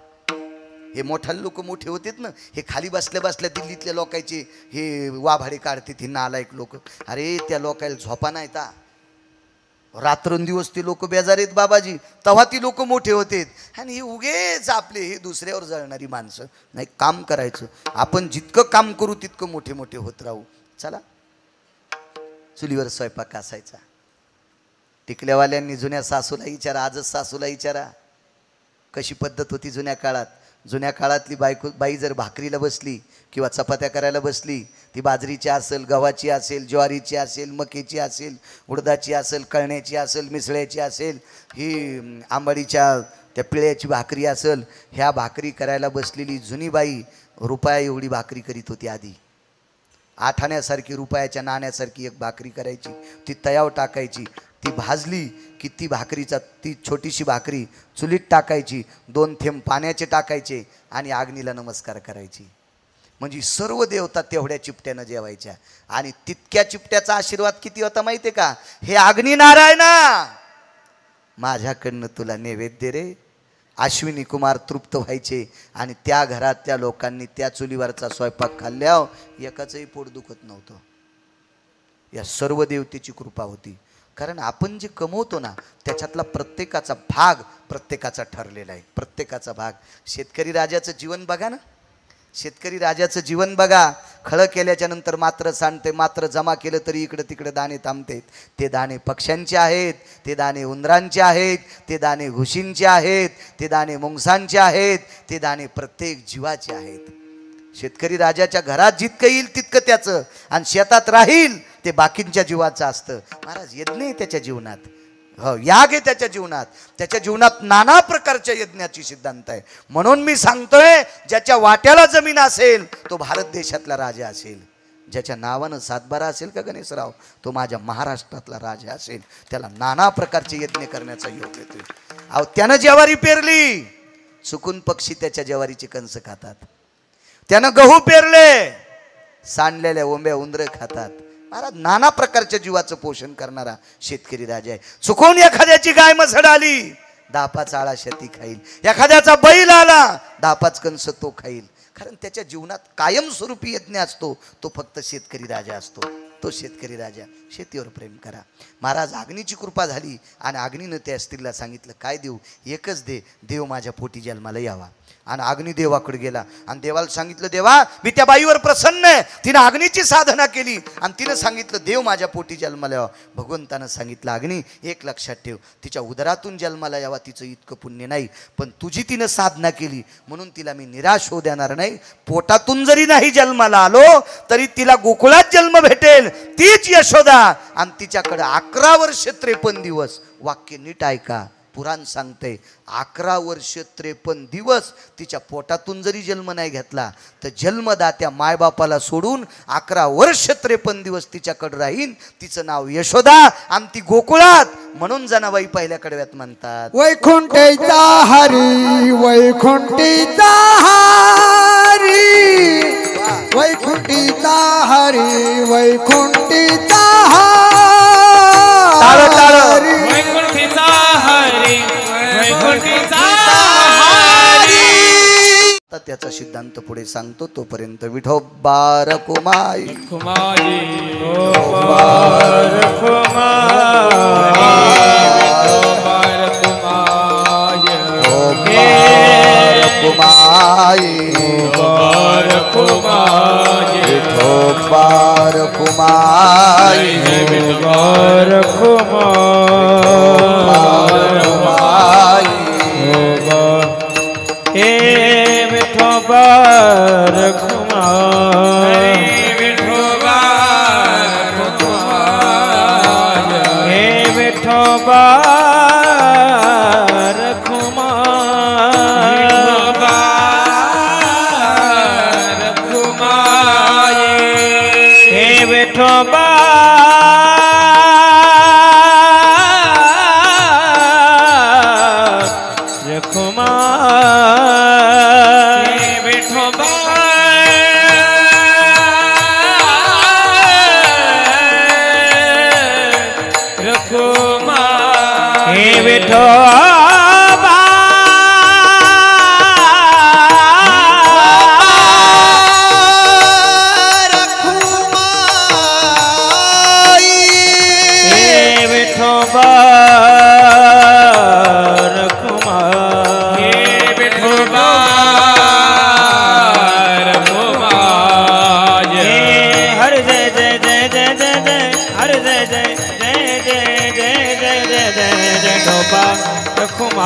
हे मोठ्या लोक मोठे होतेत ना, हे खाली बसल्या बसल्या दिल्लीतल्या लोकांचे हे वाभाडे काढतात हे नालायक लोक. अरे त्या लोकांना झोपा नाही ता, रात्रंदिवस ते लोक बेजार आहेत बाबाजी. तेव्हा ती लोक मोठे होतेत. आणि हे उगेच आपले हे दुसऱ्यावर जळणारी माणसं. नाही, काम करायचं. आपण जितकं काम करू तितकं मोठे मोठे होत राहू. चला, चुलीवर स्वयंपाक असायचा. टिकल्यावाल्यांनी जुन्या सासूला विचारा, आजच सासूला विचारा कशी पद्धत होती जुन्या काळात. जुन्या काळातली बाई जर भाकरीला बसली किंवा चपात्या करायला बसली, ती बाजरीची असेल, गव्हाची असेल, ज्वारीची असेल, मकेची असेल, उडदाची असेल, कळण्याची असेल, मिसळ्याची असेल, ही आंबाडीच्या त्या पिळ्याची भाकरी असेल, ह्या भाकरी करायला बसलेली जुनी बाई रुपया एवढी भाकरी करीत होती. आधी 8 आण्यासारखी रुपयाच्या नाण्यासारखी एक भाकरी करायची, ती तयाव टाकायची. ती भाजली की ती भाकरीचा ती छोटीशी भाकरी चुलीत टाकायची, 2 थेंब पाण्याचे टाकायचे आणि अग्नीला नमस्कार करायची. म्हणजे सर्व देवता तेवढ्या चिपट्यानं जेवायच्या. आणि तितक्या चिपट्याचा आशीर्वाद किती होता माहिती आहे का? हे अग्निनारायणा, माझ्याकडनं तुला नैवेद्य रे. अश्विनी कुमार तृप्त व्हायचे आणि त्या घरात त्या लोकांनी त्या चुलीवरचा स्वयंपाक खाल्ल्यावर एकाचंही पोट दुखत नव्हतं. या सर्व देवतेची कृपा होती. कारण आपण जे कमवतो ना त्याच्यातला प्रत्येकाचा भाग प्रत्येकाचा ठरलेला आहे. प्रत्येकाचा भाग. शेतकरी राजाचं जीवन बघा ना, शेतकरी राजाचं जीवन बघा. खळं केल्याच्या नंतर मात्र सांडते, मात्र जमा केलं तरी इकडे तिकडे दाणे थांबते. ते दाणे पक्ष्यांचे आहेत, ते दाणे उंदरांचे आहेत, ते दाणे घुशींचे आहेत, ते दाणे मुंगसांचे आहेत, ते दाणे प्रत्येक जीवाचे आहेत. शेतकरी राजाच्या घरात जितकं येईल तितकं त्याचं, आणि शेतात राहील ते बाकींच्या जीवाचं असतं. महाराज यज्ञ आहे त्याच्या जीवनात, हो याग आहे त्याच्या जीवनात. त्याच्या जीवनात नाना प्रकारच्या यज्ञाची सिद्धांत आहे. म्हणून मी सांगतोय, ज्याच्या वाट्याला जमीन असेल तो भारत देशातला राजा असेल. ज्याच्या नावानं सातबारा असेल का गणेशराव, तो माझ्या महाराष्ट्रातला राजा असेल. त्याला नाना प्रकारचे यज्ञ करण्याचा योग येतोय. अहो त्यानं ज्वारी पेरली, चुकून पक्षी त्याच्या ज्वारीचे कंस खातात. त्यानं गहू पेरले, सांडलेल्या ओंब्या उंदरं खातात. महाराज नाना प्रकारच्या जीवाचं पोषण करणारा शेतकरी राजा आहे. चुकून एखाद्याची गाय मसड आली, 10-5 आळा शेती खाईल. एखाद्याचा बैल आला, 10-5 कंस तो खाईल. कारण त्याच्या जीवनात कायमस्वरूपी यज्ञ असतो. तो फक्त शेतकरी राजा असतो. तो शेतकरी राजा. शेतीवर प्रेम करा. महाराज अग्नीची कृपा झाली आणि अग्नीनं त्या स्त्रीला सांगितलं, काय देऊ? एकच दे. देव माझ्या पोटी जन्माला यावा. आणि अग्नी देवाकडे गेला आणि देवाला सांगितलं, देवा मी त्या बाईवर प्रसन्न आहे. तिनं अग्नीची साधना केली आणि तिनं सांगितलं, देव माझ्या पोटी जन्माला यावा. भगवंतानं सांगितलं, अग्नी एक लक्षात ठेव, तिच्या उदरातून जन्माला यावा तिचं इतकं पुण्य नाही, पण तुझी तिनं साधना केली म्हणून तिला मी निराश होऊ देणार नाही. पोटातून जरी नाही जन्माला आलो तरी तिला गोकुळात जन्म भेटेल. तीच यशोदा. आणि तिच्याकडे 11 वर्ष 53 दिवस. वाक्य नीट ऐका, पुराण सांगते 11 वर्ष 53 दिवस तिच्या पोटातून जरी जन्म नाही घेतला तर जन्मदात्या मायबापाला सोडून 11 वर्ष 53 दिवस तिच्याकडे राहीन. तिचं नाव यशोदा आणि ती गोकुळात. म्हणून जनाबाई पहिल्या कडव्यात म्हणतात, वैकुंठीचा हरी, वैकुंठीचा हरी, वैकुंठीचा हरी, वैकुंठीचा हरी. वैकुंठीचा हरी, वैकुंठीचा हरी. आता त्याचा सिद्धांत पुढे सांगतो. तोपर्यंत विठोबा रखुमाई, कुमारी बार रखुमाई, विठोबा रखुमाई,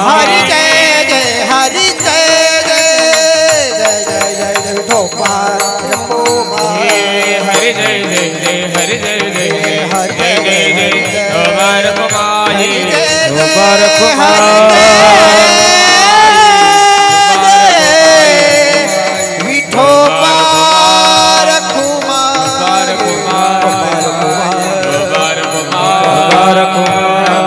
हरि जय जय, हरि जय जय, जय जय जय जय विठोबा रखुमाई. हरि जय जय जय, हरि जय जय जय, हरि जय जय जय, विठोबा रखुमाई, विठोबा रखुमाई, विठोबा रखुमाई, विठोबा रखुमाई.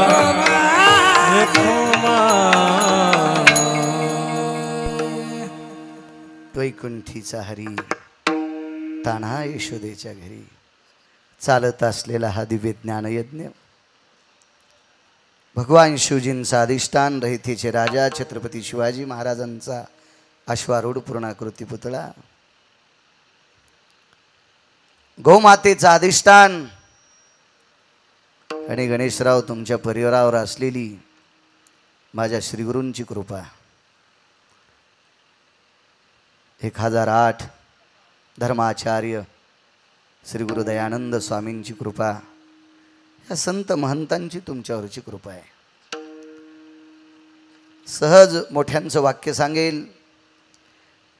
देवीचा हरी तान्हा यशोदेच्या घरी चालत असलेला हा दिव्य ज्ञानयज्ञ भगवान शिवजींचा अधिष्ठान रहितेचे राजा छत्रपती शिवाजी महाराजांचा अश्वारूढ पूर्णाकृती पुतळा गौमातेचा अधिष्ठान आणि गणेशराव तुमच्या परिवारावर असलेली माझ्या श्रीगुरूंची कृपा 1008 धर्माचार्य श्री गुरु दयानंद स्वामींची कृपा या संत महंतांची तुमच्यावरची कृपा आहे. सहज मोठ्यांचं वाक्य सांगेल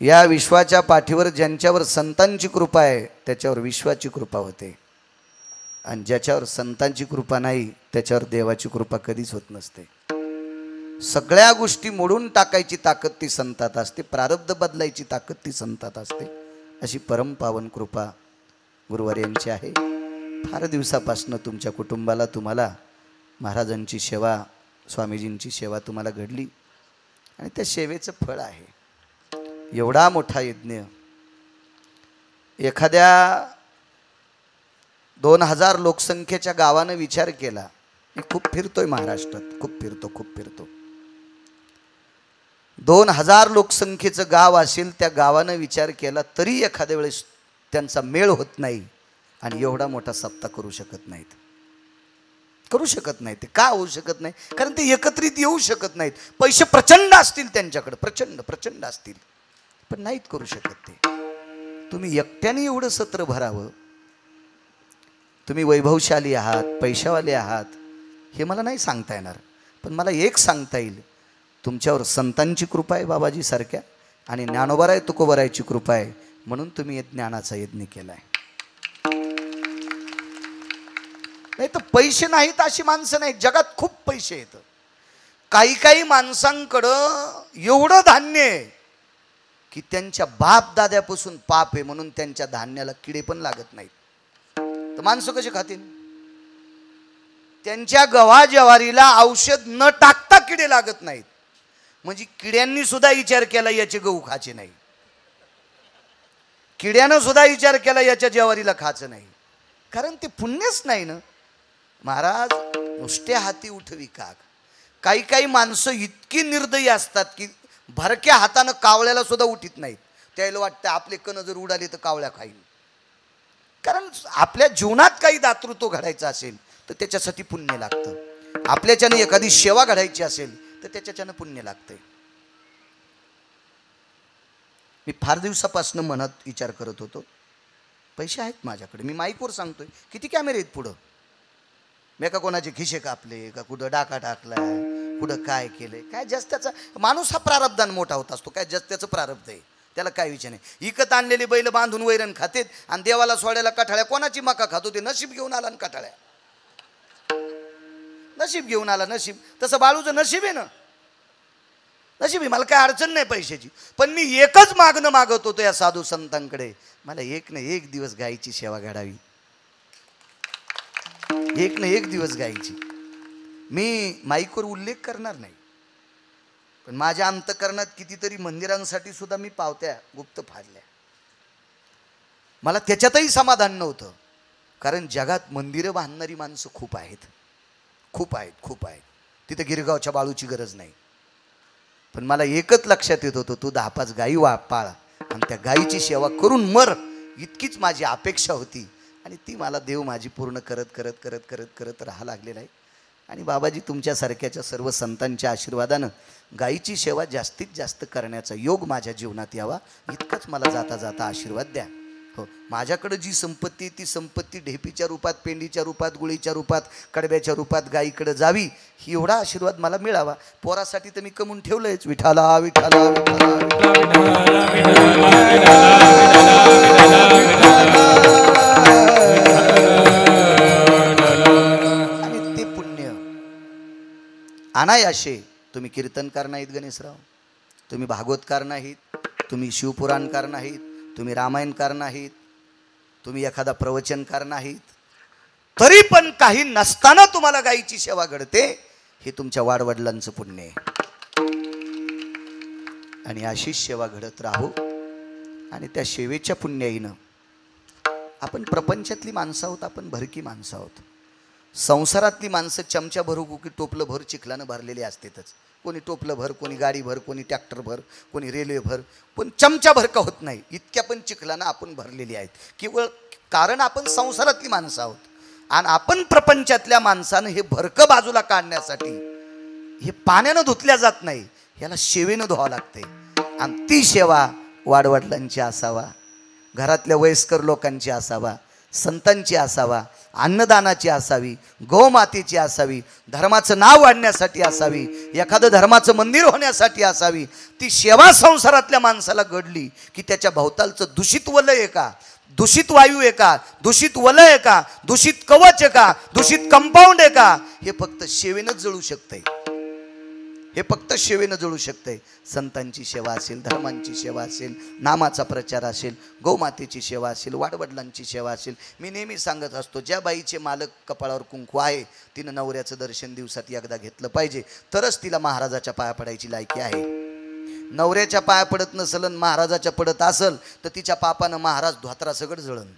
या विश्वाच्या पाठीवर ज्यांच्यावर संतांची कृपा आहे त्याच्यावर विश्वाची कृपा होते आणि ज्याच्यावर संतांची कृपा नाही त्याच्यावर देवाची कृपा कधीच होत नसते. सगळ्या गोष्टी मोडून टाकायची ताकद ती संतात असते, प्रारब्ध बदलायची ताकद ती संतात असते. अशी परमपावन कृपा गुरुवार्यांची आहे. फार दिवसापासून तुमच्या कुटुंबाला तुम्हाला महाराजांची सेवा स्वामीजींची सेवा तुम्हाला घडली आणि त्या सेवेचं फळ आहे. एवढा मोठा यज्ञ एखाद्या 2000 लोकसंख्येच्या गावानं विचार केला. मी खूप फिरतोय महाराष्ट्रात, खूप फिरतो 2000 लोकसंख्येचं गाव असेल त्या गावानं विचार केला तरी एखाद्या वेळेस त्यांचा मेळ होत नाही आणि एवढा मोठा सप्ताह करू शकत नाहीत. ते का होऊ शकत नाही? कारण ते एकत्रित येऊ शकत नाहीत. पैसे प्रचंड असतील त्यांच्याकडे, प्रचंड असतील, पण नाहीत करू शकत ते. तुम्ही एकट्याने एवढं सत्र भरावं. तुम्ही वैभवशाली आहात, पैशावाले आहात हे मला नाही सांगता येणार, पण मला एक सांगता येईल, तुमच्यावर संतांची कृपा आहे बाबाजी सारख्या आणि ज्ञानोबाराय तुकोबारायची कृपा आहे म्हणून तुम्ही ज्ञानाचा यज्ञ केलाय. नाही तर पैसे नाहीत अशी माणसं नाहीत जगात. खूप पैसे आहेत. काही माणसांकडं एवढं धान्य आहे की त्यांच्या बाप दाद्यापासून पाप आहे म्हणून त्यांच्या धान्याला किडे पण लागत नाहीत. तर माणसं कशी खातील? त्यांच्या गव्हा ज्वारीला औषध न टाकता किडे लागत नाहीत. म्हणजे किड्यांनी सुद्धा विचार केला याचे गहू खायचे नाही, किड्यानं सुद्धा विचार केला याच्या ज्वारीला खायचं नाही, कारण ते पुण्यच नाही ना. महाराज नुसत्या हाती उठवी काग. काही माणसं इतकी निर्दयी असतात की भरक्या हातानं कावळ्याला सुद्धा उठीत नाहीत. त्याला वाटतं आपले कण जर उडाले तर कावळ्या खाईन. कारण आपल्या जीवनात काही दातृत्व घडायचं असेल तर त्याच्यासाठी पुण्य लागतं. आपल्याच्याने एखादी सेवा घडायची असेल तर त्याच्याच्यानं पुण्य लागतंय. मी फार दिवसापासून मनात विचार करत होतो, पैसे आहेत माझ्याकडे, मी माईकवर सांगतोय, किती कॅमेरे आहेत पुढं, मी का कोणाचे खिशे कापले का, कुठं डाका टाकलाय, कुठं काय केलंय, काय जस्ट त्याचा माणूस हा प्रारब्धान मोठा होत असतो, काय जस्ट त्याचं प्रारब्ध आहे, त्याला काय विचार नाही. इकत आणलेली बैल बांधून वैरण खातेत आणि देवाला सोडायला कठाळ्या कोणाची मका खातो, ते नशीब घेऊन आला आणि कठाळ्या नशीब घेऊन आला. नशीब तसं बाळूचं नशीब आहे ना, नशीब आहे. मला काय अडचण नाही पैशाची, पण मी एकच मागणं मागत होतो या साधू संतांकडे, मला एक ना एक दिवस गायीची सेवा घडावी, एक ना एक दिवस गायीची. मी माईकवर उल्लेख करणार नाही, पण माझ्या अंतकरणात कितीतरी मंदिरांसाठी सुद्धा मी पावत्या गुप्त फाडल्या. मला त्याच्यातही समाधान नव्हतं, कारण जगात मंदिरं बांधणारी माणसं खूप आहेत. तिथे गिरगावच्या बाळूची गरज नाही. पण मला एकच लक्षात येत होतं, तू 10-5 गायी पाळ आणि त्या गायीची सेवा करून मर, इतकीच माझी अपेक्षा होती. आणि ती मला देव माझी पूर्ण करत राहा लागलेला आहे. आणि बाबाजी तुमच्यासारख्याच्या सर्व संतांच्या आशीर्वादानं गायीची सेवा जास्तीत जास्त करण्याचा योग माझ्या जीवनात यावा, इतकंच मला जाता जाता आशीर्वाद द्या. हो, माझ्याकडे जी संपत्ती ती संपत्ती ढेपीच्या रूपात, पेंडीच्या रूपात, गुळीच्या रूपात, कडब्याच्या रूपात गायीकडे जावी, ही एवढा आशीर्वाद मला मिळावा. पोरासाठी तर मी कमवून ठेवलंयच. विठाला विठाला आणि ते पुण्य अनायाशे. तुम्ही कीर्तनकार नाहीत गणेशराव, तुम्ही भागवतकार नाहीत, तुम्ही शिवपुराणकार नाहीत, तुम्ही रामायणकार नाहीत, तुम्ही एखादा प्रवचनकार नाहीत, तरी पण काही नसताना तुम्हाला गायीची सेवा घडते, हे तुमच्या वाडवडिलांचं पुण्य आहे. आणि अशीच सेवा घडत राहो आणि त्या सेवेच्या पुण्याईनं आपण प्रपंचातली माणसं आहोत, आपण भरकी माणसं आहोत. संसारातली माणसं चमचा भरू की टोपलं भर चिखलानं भरलेली असतेच. कोणी टोपलं भर, कोणी गाडी भर, कोणी ट्रॅक्टर भर, कोणी रेल्वे भर, पण चमचा भर का होत नाही इतक्या पण चिखलानं आपण भरलेली आहेत. केवळ कारण आपण संसारातली माणसं आहोत. आणि आपण प्रपंचातल्या माणसानं हे भरकं बाजूला काढण्यासाठी हे पाण्यानं धुतल्या जात नाही, ह्याला सेवेनं धुवावं लागते. आणि ती सेवा वाडवडिलांची असावा, घरातल्या वयस्कर लोकांची असावा, संतांची असावा, अन्नदानाची असावी, गोमातेची असावी, धर्माचं नाव वाढण्यासाठी असावी, एखादं धर्माचं मंदिर होण्यासाठी असावी. ती सेवा संसारातल्या माणसाला घडली की त्याच्या भोवतालचं दूषित वलय आहे का, दूषित वायू आहे का, दूषित वलय आहे का, दूषित कवच आहे का, दूषित कंपाऊंड आहे का, हे फक्त सेवेनंच जळू शकतंय. हे फक्त सेवेनं जळू शकतंय. संतांची सेवा असेल, धर्मांची सेवा असेल, नामाचा प्रचार असेल, गोमातेची सेवा असेल, वाडवडिलांची सेवा असेल. मी नेहमी सांगत असतो, ज्या बाईचे मालक कपाळावर कुंकू आहे तिनं नवऱ्याचं दर्शन दिवसात एकदा घेतलं पाहिजे, तरच तिला महाराजाच्या पाया पडायची लायकी आहे. नवऱ्याच्या पाया पडत नसल आणि महाराजाच्या पडत असल तर तिच्या पापानं महाराज धोत्रा सगळं जळण.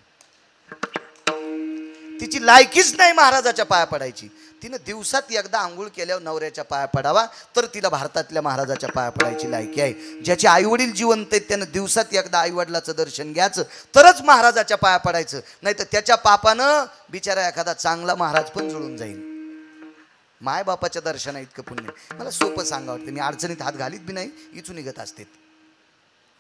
तिची लायकीच नाही महाराजाच्या पाया पडायची. तिनं दिवसात एकदा आंघोळ केल्यावर नवऱ्याच्या पाया पडावा, तर तिला भारतातल्या महाराजाच्या पाया पडायची लायकी आहे. ज्याचे आईवडील जिवंत आहेत त्यानं दिवसात एकदा आईवडिलाचं दर्शन घ्यायचं, तरच महाराजाच्या पाया पडायचं. नाही तर त्याच्या पापानं बिचारा एखादा चांगला महाराज पण जुळून जाईल. मायबापाच्या दर्शना इतकं पुण्य. मला सोपं सांगा वाटतं, मी अडचणीत हात घालीत बी नाही, इचून निघत असते.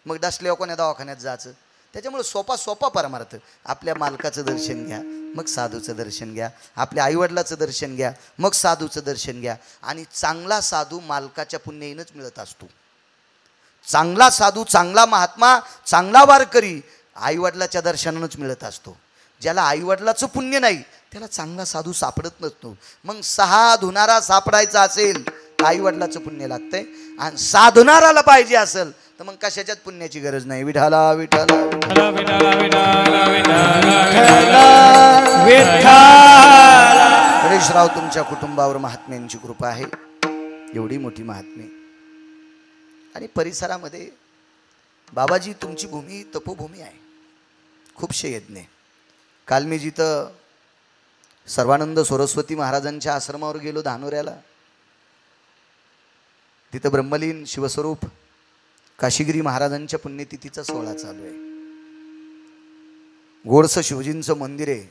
मग डसल्यावर कोण्या दवाखान्यात जायचं. त्याच्यामुळे सोपा परमार्थ, आपल्या मालकाचं दर्शन घ्या, मग साधूचं दर्शन घ्या, आपल्या आईवडिलाचं दर्शन घ्या, मग साधूचं दर्शन घ्या. आणि चांगला साधू मालकाच्या पुण्याईनंच मिळत असतो. चांगला साधू, चांगला महात्मा, चांगला वारकरी आईवडिलाच्या दर्शनानंच मिळत असतो. ज्याला आईवडिलाचं पुण्य नाही त्याला चांगला साधू सापडत नसतो. मग सहा धुणारा सापडायचा असेल तर आईवडिलाचं पुण्य लागतंय, आणि साधणाराला पाहिजे असेल तर मग कशाच्याच पुण्याची गरज नाही. विठाला विठाला विठ्ठला विठ्ठला विठ्ठला विठ्ठला हरीशराव, तुमच्या कुटुंबावर महात्म्यांची कृपा आहे, एवढी मोठी महात्मे. आणि परिसरामध्ये बाबाजी तुमची भूमी तपोभूमी आहे, खूपशे यज्ञ. काल मी जिथं सर्वानंद सरस्वती महाराजांच्या आश्रमावर गेलो धानोऱ्याला, तिथं ब्रह्मलीन शिवस्वरूप काशीगिरी महाराजांच्या पुण्यतिथीचा सोहळा चालू आहे. गोडसं शिवजींचं मंदिर आहे.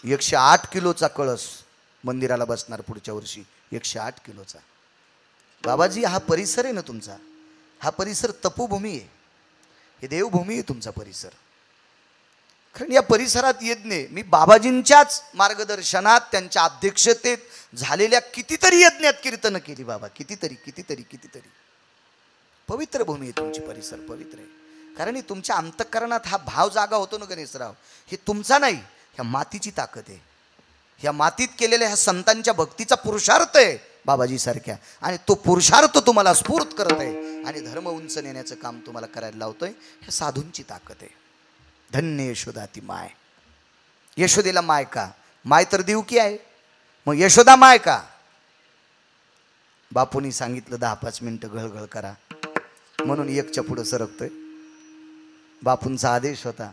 108 किलोचा कळस मंदिराला बसणार पुढच्या वर्षी, 108 किलोचा. बाबाजी, हा परिसर आहे ना तुमचा, हा परिसर तपोभूमी आहे, हे देवभूमी आहे तुमचा परिसर. कारण या परिसरात यज्ञ, मी बाबाजींच्याच मार्गदर्शनात त्यांच्या अध्यक्षतेत झालेल्या कितीतरी यज्ञात कीर्तनं केली बाबा, कितीतरी. पवित्र भूमी आहे तुमची, परिसर पवित्र आहे. कारण तुमच्या अंतःकरणात हा भाव जागा होतो ना गणेशराव, हे तुमचा नाही, ह्या मातीची ताकद आहे. ह्या मातीत केलेल्या ह्या संतांच्या भक्तीचा पुरुषार्थ आहे बाबाजी सारख्या, आणि तो पुरुषार्थ तुम्हाला स्फूर्त करत आहे आणि धर्म उंच नेण्याचं काम तुम्हाला करायला लावतोय. ह्या साधूंची ताकद आहे. धन्य यशोदा ती माय. यशोदेला माय का? माय तर देवकी आहे, मग यशोदा माय का? बापूंनी सांगितलं 10-5 मिनिटं घळघळ करा, म्हणून एकच्या पुढं सरकतोय. बापूंचा आदेश होता,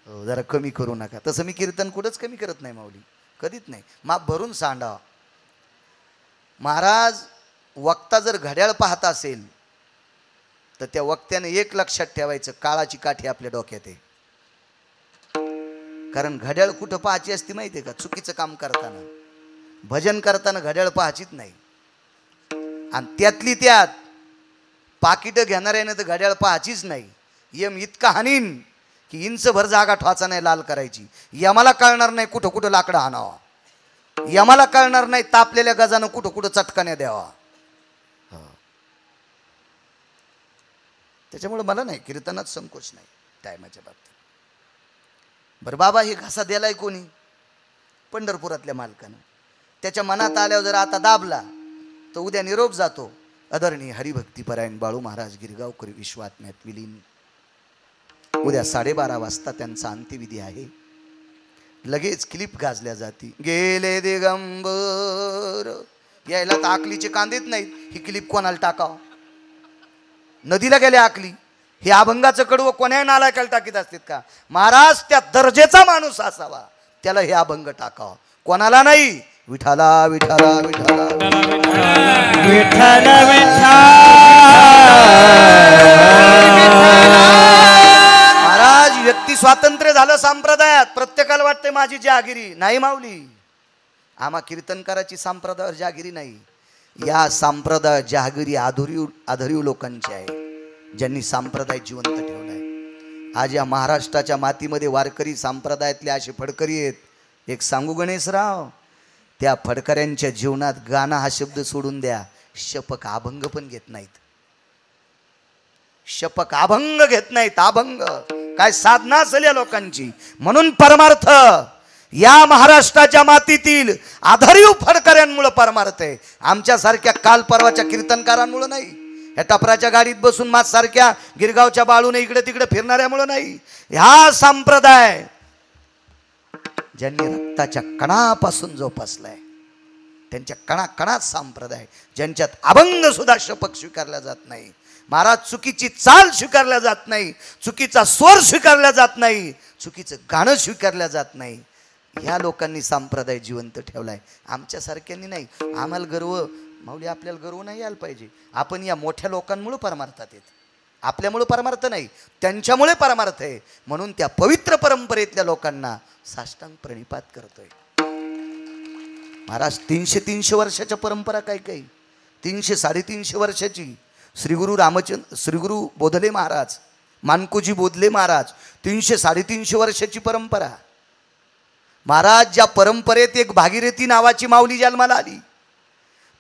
जरा कमी करू नका. तसं मी कीर्तन कुठंच कमी करत नाही माऊली, कधीच नाही. माप भरून सांडावा. महाराज, वक्ता जर घड्याळ पाहत असेल तर त्या वक्त्याने एक लक्षात ठेवायचं, काळाची काठी आपल्या डोक्यात आहे. कारण घड्याळ कुठं पाहायची असती माहिती आहे का? चुकीचं काम करताना, भजन करताना घड्याळ पाहायचीच नाही. आणि त्यातली त्यात पाकिटं घेणाऱ्याने तर घड्याळ पाहायचीच नाही. यम इतका हानीन की इंचभर जागा ठवाचा नाही लाल करायची. यमाला कळणार नाही कुठं कुठं लाकडं आणावा, यमाला कळणार नाही तापलेल्या गजानं कुठं कुठं चटकाने द्यावा. त्याच्यामुळे मला नाही कीर्तनात संकोच नाही टायमाच्या बाबतीत. बरं बाबा, हे घासा दिलाय कोणी? पंढरपुरातल्या मालकानं. त्याच्या मनात आल्यावर जर आता दाबला तर उद्या निरोप जातो, आदरणीय हरिभक्तीपरायण बाळू महाराज गिरगावकर विश्वात्म्यात विलीन. उद्या 12:30 वाजता त्यांचा अंत्यविधी आहे. लगेच क्लिप गाजल्या जाती, गेले दिगंबर. यायला तर आकलीचे कांदेच नाहीत, ही क्लिप कोणाला टाकावं? नदीला गेल्या आकली, हे अभंगाचं कडवं कोण्याही नालायकाला टाकीत असतात का? महाराज त्या दर्जेचा माणूस असावा त्याला हे अभंग टाकावं, कोणाला नाही. विठाला विठाला विठाला विठ्ठल महाराज व्यक्ती स्वातंत्र्य झालं संप्रदायात. प्रत्येकाला वाटते माझी जहागिरी नाही माऊली. आम्हा कीर्तनकाराची संप्रदायावर जहागिरी नाही. या संप्रदाय जहागिरी आधुरीव लोकांची आहे, ज्यांनी संप्रदाय जिवंत ठेवलाय. आज या महाराष्ट्राच्या मातीमध्ये वारकरी संप्रदायातले असे फडकरी आहेत. एक सांगू गणेशराव, त्या फडकऱ्यांच्या जीवनात गाणं हा शब्द सोडून द्या, शपक अभंग पण घेत नाहीत. शपक अभंग घेत नाहीत. अभंग काय साधना असेल या लोकांची. म्हणून परमार्थ या महाराष्ट्राच्या मातीतील आधारीव फडकऱ्यांमुळे परमार्थ आहे. आमच्यासारख्या काल परवाच्या कीर्तनकारांमुळे नाही. ह्या टपराच्या गाडीत बसून माझ सारख्या गिरगावच्या बाळूने इकडे तिकडे फिरणाऱ्यामुळे नाही. ह्या संप्रदाय ज्यांनी रक्ताच्या कणापासून जोपासलाय, त्यांच्या कणाकणात संप्रदाय, ज्यांच्यात अभंग सुद्धा शपक स्वीकारला जात नाही. महाराज चुकीची चाल स्वीकारल्या जात नाही, चुकीचा स्वर स्वीकारला जात नाही, चुकीचं गाणं स्वीकारल्या जात नाही. ह्या लोकांनी संप्रदाय जिवंत ठेवलाय, आमच्यासारख्यांनी नाही. आम्हाला गर्व माऊली, आपल्याला गर्व नाही यायला पाहिजे. आपण या मोठ्या लोकांमुळे परमार्थात येत, आपल्यामुळे परमार्थ नाही, त्यांच्यामुळे परमार्थ आहे. म्हणून त्या पवित्र परंपरेतल्या लोकांना साष्टांग प्रणिपात करतोय. महाराज 300 वर्षाच्या परंपरा काय काही, 300-350 वर्षाची. श्रीगुरु बोधले महाराज, मानकोजी बोधले महाराज, 300-350 वर्षाची परंपरा. महाराज ज्या परंपरेत एक भागीरथी नावाची माऊली जन्माला आली,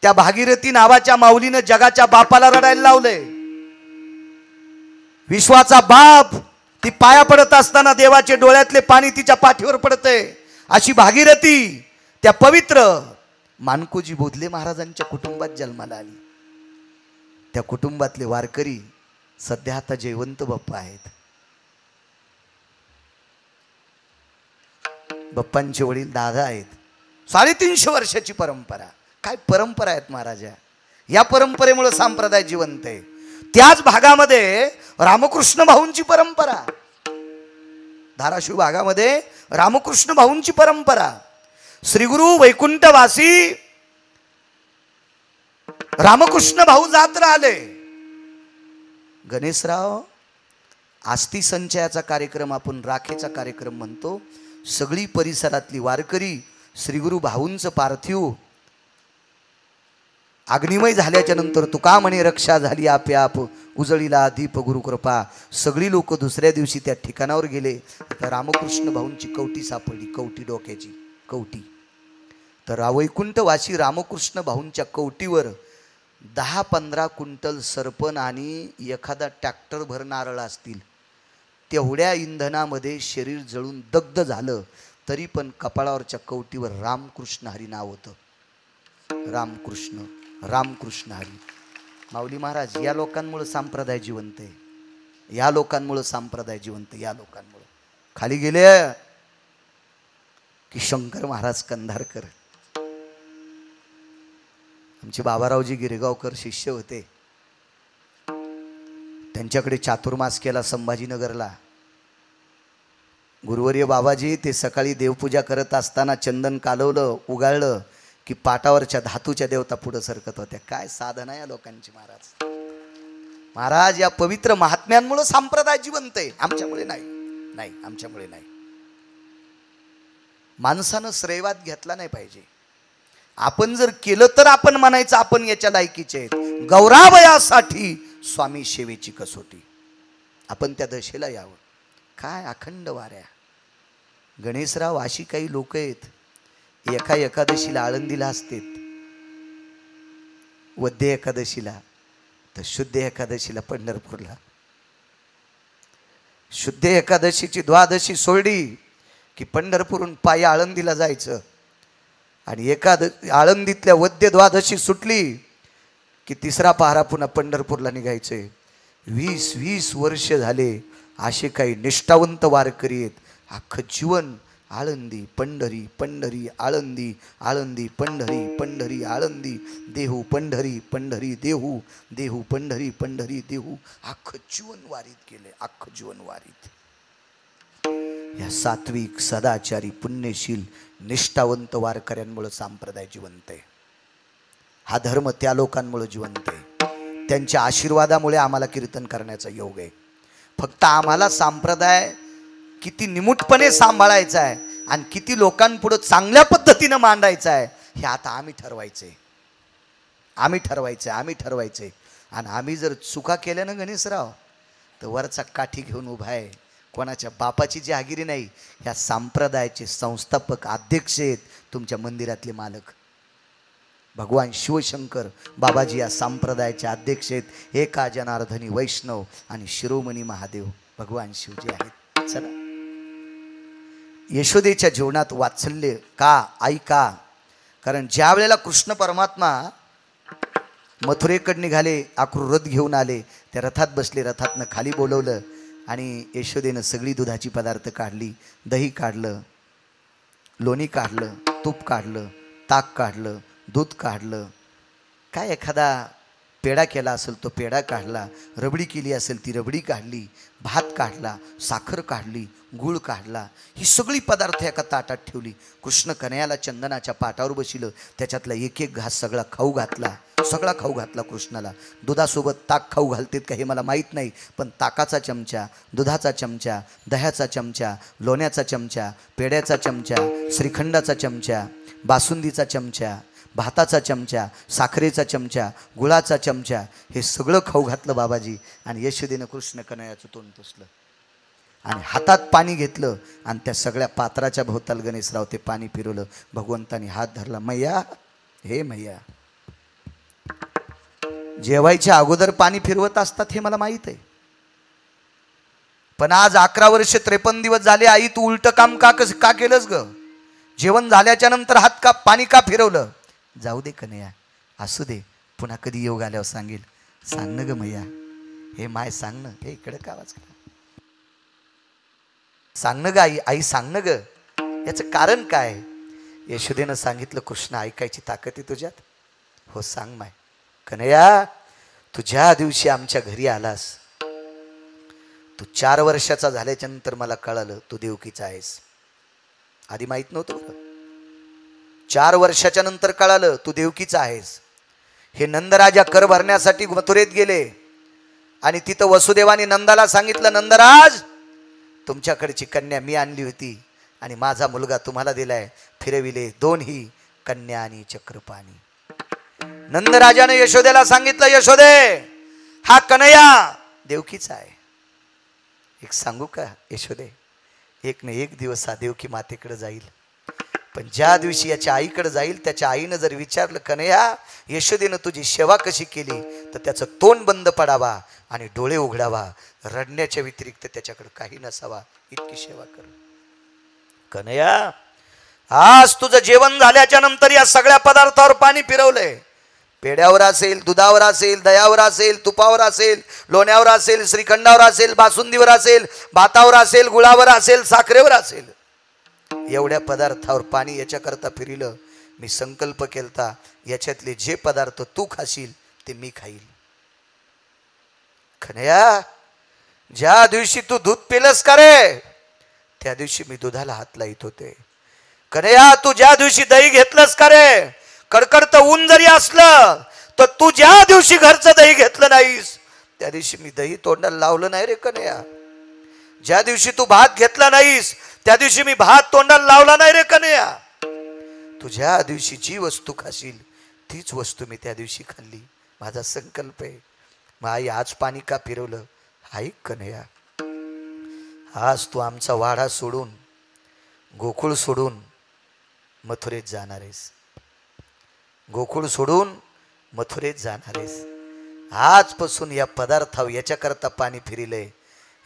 त्या भागीरथी नावाच्या माऊलीनं जगाच्या बापाला रडायला लावलंय. विश्वाचा बाप, ती पाया पडत असताना देवाचे डोळ्यातले पाणी तिच्या पाठीवर पडतंय. अशी भागीरथी त्या पवित्र मानकोजी बोधले महाराजांच्या कुटुंबात जन्माला आली. त्या कुटुंबातले वारकरी सध्या आता जयवंत बाप्पा आहेत. बाप्पांचे वडील दादा आहेत. 350 वर्षाची परंपरा. काय परंपरा आहेत महाराजा. या परंपरेमुळे संप्रदाय जिवंत आहे. त्याच भागामध्ये रामकृष्ण भाऊंची परंपरा, धाराशिव भागामध्ये रामकृष्ण भाऊंची परंपरा. श्रीगुरु वैकुंठवासी रामकृष्ण भाऊ जात राहिले. गणेशराव, आस्ती संचयाचा कार्यक्रम आपण राखेचा कार्यक्रम म्हणतो. सगळी परिसरातली वारकरी श्रीगुरु भाऊंचं पार्थिव अग्निमय झाल्याच्या नंतर तुका म्हणे रक्षा झाली आपे आप, उजळीला दीप गुरुकृपा. सगळी लोक दुसऱ्या दिवशी त्या ठिकाणावर गेले. तर रामकृष्ण भाऊंची कवटी सापडली, कवटी डोक्याची कवटी. तर वैकुंठवासी रामकृष्ण भाऊंच्या कवटीवर 10-15 क्विंटल सरपण आणि एखादा ट्रॅक्टर भर नारळ असतील. तेवढ्या इंधनामध्ये शरीर जळून दग्ध झालं, तरी पण कपाळावरच्या कवटीवर रामकृष्ण हरी नाव होतं. रामकृष्ण रामकृष्ण हरी. माऊली महाराज, या लोकांमुळे संप्रदाय जिवंत आहे. या लोकांमुळे संप्रदाय जिवंत. या लोकांमुळे खाली गेले की शंकर महाराज कंधारकर, आमचे बाबारावजी गिरगावकर शिष्य होते. त्यांच्याकडे चातुर्मास केला संभाजीनगरला. गुरुवर्य बाबाजी ते सकाळी देवपूजा करत असताना चंदन कालवलं, उगाळलं की पाटावरच्या धातूच्या देवता पुढे सरकत होत्या. काय साधना या लोकांची महाराज. महाराज, या पवित्र महात्म्यांमुळे संप्रदाय जिवंत आहे, आमच्यामुळे नाही. नाही, आमच्यामुळे नाही. माणसानं श्रेयवाद घेतला नाही पाहिजे. आपण जर केलं तर आपण म्हणायचं आपण याच्या लायकीचे आहेत. गौरावयासाठी स्वामी सेवेची कसोटी. आपण त्या दशेला यावं. काय अखंड वाऱ्या. गणेशराव, अशी काही लोक आहेत, एका एकादशीला आळंदीला असतात, वद्य एकादशीला, तर शुद्ध एकादशीला पंढरपूरला. शुद्ध एकादशीची द्वादशी सोडली की पंढरपूरहून पायी आळंदीला जायचं. आणि आळंदीतल्या वद्य द्वादशी सुटली की तिसरा पहारा पुन्हा पंढरपूरला निघायचंय. 20-20 वर्ष झाले असे काही निष्ठावंत वारकरी आहेत. अख्खं जीवन आळंदी पंढरी, पंढरी आळंदी, आळंदी पंढरी, पंढरी आळंदी, देहू पंढरी, पंढरी देहू, देहू पंढरी, पंढरी देहू. अख्खं जीवन वारीत गेले, अख्खं जीवन वारीत. या सात्विक सदाचारी पुण्यशील निष्ठावंत वारकऱ्यांमुळे संप्रदाय जिवंत आहे. हा धर्म त्या लोकांमुळे जिवंत आहे. त्यांच्या आशीर्वादामुळे आम्हाला कीर्तन करण्याचा योग आहे. फक्त आम्हाला संप्रदाय किती निमूटपणे सांभाळायचा आहे आणि किती लोकांपुढे चांगल्या पद्धतीनं मांडायचा आहे हे आता आम्ही ठरवायचंय. आम्ही ठरवायचंय. आणि आम्ही जर चुका केल्या ना गणेशराव तर वरचा काठी घेऊन उभा आहे. कोणाच्या बापाची जहागिरी नाही. ह्या संप्रदायाचे संस्थापक अध्यक्ष आहेत तुमच्या मंदिरातले मालक. भगवान शिवशंकर बाबाजी या संप्रदायाचे अध्यक्ष आहेत. एका जनार्दनी वैष्णव आणि शिरोमणी महादेव भगवान शिवजी आहेत. चला, यशोदेच्या जीवनात वात्सल्य का, आई का? कारण ज्या वेळेला कृष्ण परमात्मा मथुरेकडे निघाले, आक्रू रथ घेऊन आले, त्या रथात बसले, रथातनं खाली बोलवलं आणि यशोदेनं सगळी दुधाची पदार्थ काढली. दही काढलं, लोणी काढलं, तूप काढलं, ताक काढलं, दूध काढलं. काय एखादा पेढा केला असेल तो पेढा काढला, रबडी केली असेल ती रबडी काढली, भात काढला, साखर काढली, गूळ काढला. ही सगळी पदार्थ एका ताटात ठेवली. कृष्ण कन्हैयाला चंदनाच्या पाटावर बसिलं, त्याच्यातला एक एक घास सगळा खाऊ घातला. कृष्णाला. दुधासोबत ताक खाऊ घालतेत का हे मला माहीत नाही, पण ताकाचा चमचा, दुधाचा चमचा, दह्याचा चमचा, लोण्याचा चमचा, पेढ्याचा चमचा, श्रीखंडाचा चमचा, बासुंदीचा चमचा, भाताचा चमचा, साखरेचा चमचा, गुळाचा चमचा, हे सगळं खाऊ घातलं बाबाजी. आणि यशोदेनं कृष्ण कन्हैयाचं तोंड पुसलं आणि हातात पाणी घेतलं आणि त्या सगळ्या पात्राच्या भोवताल गणेशराव ते पाणी फिरवलं. भगवंतानी हात धरला. मैया, हे मैया, जेवायच्या अगोदर पाणी फिरवत असतात हे मला माहित आहे, पण आज 11 वर्ष 53 दिवस झाले आई तू उलट काम का केलंस ग? जेवण झाल्याच्या नंतर हात का पाणी का फिरवलं? जाऊ दे कन्हैया, असू दे, पुन्हा कधी योग आल्यावर सांगेल. सांग न ग मैया, हे माय सांग न. हे इकडे का आवाज करा, सांग न ग आई, आई सांग न ग, याचं कारण काय? यशोदेनं सांगितलं, कृष्ण ऐकायची ताकद आहे तुझ्यात? हो सांग माय. कन्हैया, तू ज्या दिवशी आमच्या घरी आलास, तू 4 वर्षाचा झाल्याच्या नंतर मला कळालं तू देवकीचा आहेस. आधी माहित नव्हतं. 4 वर्षाच्या नंतर कळालं तू देवकीचा आहेस. हे नंदराजा कर भरण्यासाठी मथुरेत गेले आणि तिथं वसुदेवाने नंदाला सांगितलं, नंदराज, तुमच्याकडची कन्या मी आणली होती आणि माझा मुलगा तुम्हाला दिलाय. फिरविले दोन्ही कन्या आणि चक्रपाणी. नंदराजाने यशोदेला सांगितलं, यशोदे, हा कन्हैया देवकीचा आहे. एक सांगू का यशोदे, एक न एक दिवस हा देवकी मातेकडे जाईल. पण ज्या दिवशी याच्या आईकडे जाईल, त्याच्या आईनं जर विचारलं, कन्हैया, यशोदेनं तुझी सेवा कशी केली, तर त्याचं तोंड बंद पडावा आणि डोळे उघडावा, रडण्याच्या व्यतिरिक्त त्याच्याकडे काही नसावा, इतकी सेवा कर. कन्हैया, आज तुझं जेवण झाल्याच्या नंतर या सगळ्या पदार्थावर पाणी फिरवलंय. पेढ्यावर असेल, दुधावर असेल, दह्यावर असेल, तुपावर असेल, लोण्यावर असेल, श्रीखंडावर असेल, बासुंदीवर असेल, भातावर असेल, गुळावर असेल, साखरेवर असेल, एवढ्या पदार्थावर पाणी याच्याकरता फिरलं. मी संकल्प केलता, याच्यातले जे पदार्थ तू खाशील ते मी खाईल. कन्हैया, ज्या दिवशी तू दूध पिलंस का रे, त्या दिवशी मी दुधाला हात लाईत होते. कन्हैया, तू ज्या दिवशी दही घेतलंस का रे, कडकडतं ऊन जरी असलं तर तू ज्या दिवशी घरचं दही घेतलं नाहीस, त्या दिवशी मी दही तोंडाला लावलं नाही रे कन्हैया. ज्या दिवशी तू भात घेतला नाहीस, त्या दिवशी मी भात तोंडाला लावला नाही रे कन्हैया. तू ज्या दिवशी जी वस्तू खाशील तीच वस्तू मी त्या दिवशी खाल्ली. माझा संकल्प आहे. मग आई, आज पाणी का फिरवलं? ऐक कन्हैया, आज तू आमचा वाडा सोडून, गोकुळ सोडून मथुरेत जाणार आहेस. गोकुळ सोडून मथुरेत जाणार आहेस. आजपासून या पदार्थावर याच्याकरता पाणी फिरिलंय.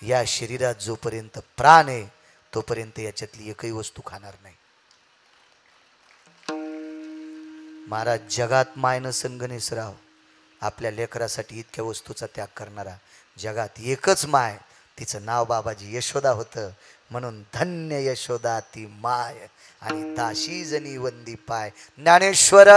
या शरीरात जोपर्यंत प्राण आहे तोपर्यंत याच्यातली एकही वस्तू खाणार नाही. महाराज, जगात माय नसन गणेशराव, आपल्या लेकरासाठी इतक्या वस्तूचा त्याग करणारा जगात एकच माय, तिचं नाव बाबाजी यशोदा होतं. म्हणून धन्य यशोदा ती माय आणि दाशी जनी वंदी पाय. ज्ञानेश्वर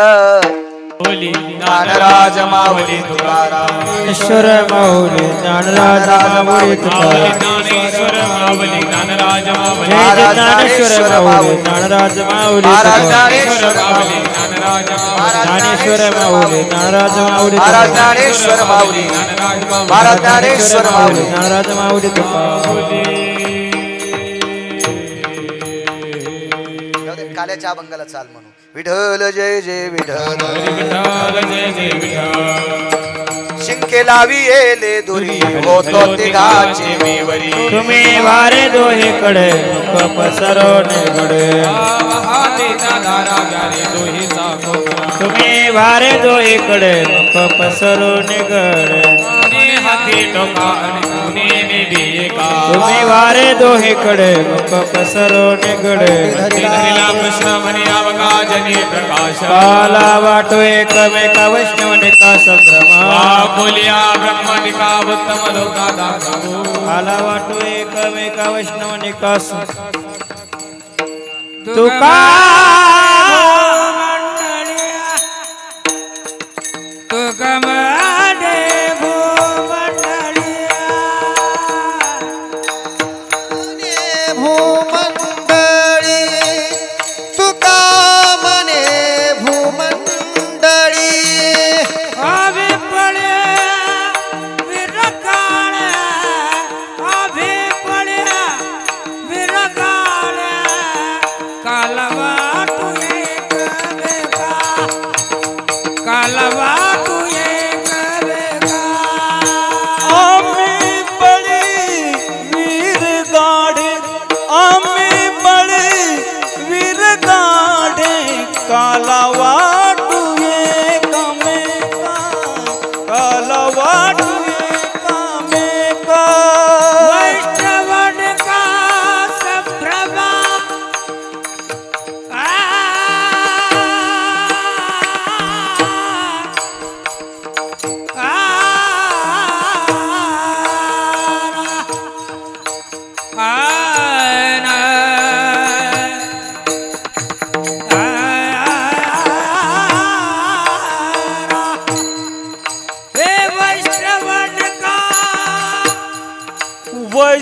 ज्ञानराज माऊली तुकाराम. ज्ञानेश्वर माऊली ज्ञानराज माऊली तुकाराम. ज्ञानेश्वर माऊली ज्ञानराज माऊली. ज्ञानेश्वर माऊली ज्ञानराज माऊली तुकाराम. ज्ञानेश्वर माऊली ज्ञानराज ज्ञानेश्वर माऊली ज्ञानराज माऊली महाराज ज्ञानेश्वर माऊली. महाराज ज्ञानेश्वर माऊली. ज्ञानराज माऊली तुकाराम. काल्याच्या अभंगाला चाल म्हणू. विठ्ठल जय जय विठ्ठल. विठ्ठल जय जय विठ्ठल. शिंके लावी येले दुरी होतो तिघाचे मेवरी. तुम्ही वारे दोहीकडे मुख पसरवणे घडे. हातीचा धारा घ्यारे दोहीचा कोपरा. तुम्ही वारे दोहीकडे मुख पसरवणे घडे. हाती टोका आणि कुणी निधी एका. तुम्ही वारे दोहीकडे मुख पसरवणे घडे. धरिला कृष्ण म्हणे अवकाशनी प्रकाश. काला वाटो एकमेका वैष्णवनिका संभ्रमा. बोलिया ब्रह्मनिका उत्तम लोका दाखवू. काला वाटो एकमेका वैष्णवनिका तुका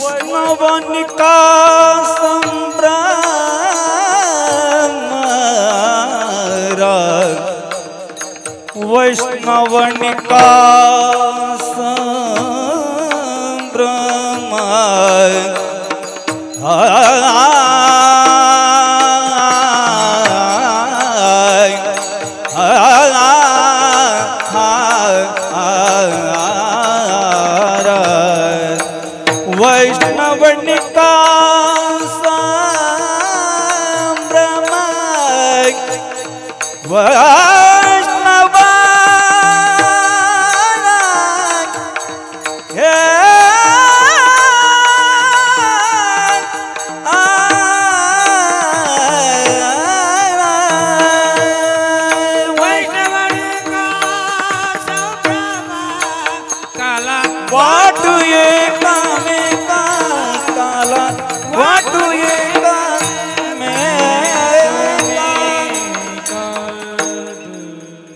वैष्णवनिका संभ्रम. वैष्णवनिका संभ्रम. वैष्णवनिका संभ्रम. वैष्णव हे वैष्णवनिका संभ्रम. काला वाटू एकामेका. काला वाटू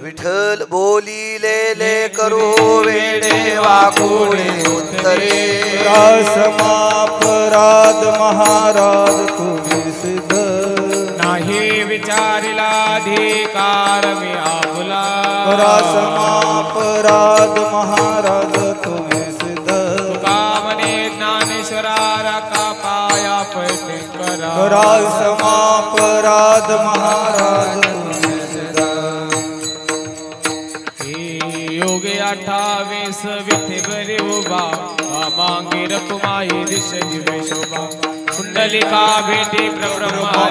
विठ्ठल बोलिलेले करू वेडे वाकुळे उत्तरे. समापराध महाराज तुम्ही सिद्ध. नाही विचारिला अधिकार मी आपुला. समापराध महाराज तुम्ही सिद्ध. कामने ज्ञानेश्वरा का पाया पैसे करा. समापराध महाराज योगे 28 विथे बरे उभा. मांगी रकुमाई दिश दिवे शोभा. कुंडलिका भेटी प्रब्रह्मा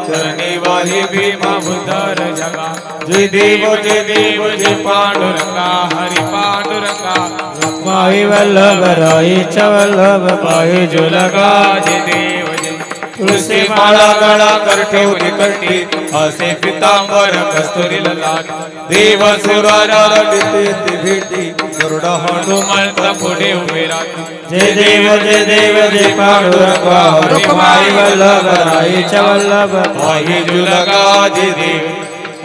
करणे वाही भीमा भूधर जगा. जय देव जय पांडुरंगा हरि पांडुरंगा. माई वल्लभ राई वल्लभ पाई जो लगा. जय देव जय तुलसी माळा गळा कर ठेवली कंठी. असे पितांबर कस्तुरी ललाट देव सुराती भेटी गरुडा हनुमंत पुढे उभे राहतो जय देव जय पांडुरंगा रुक्माई वल्लभ राईच्या वल्लभ वाही जुलगा जय देव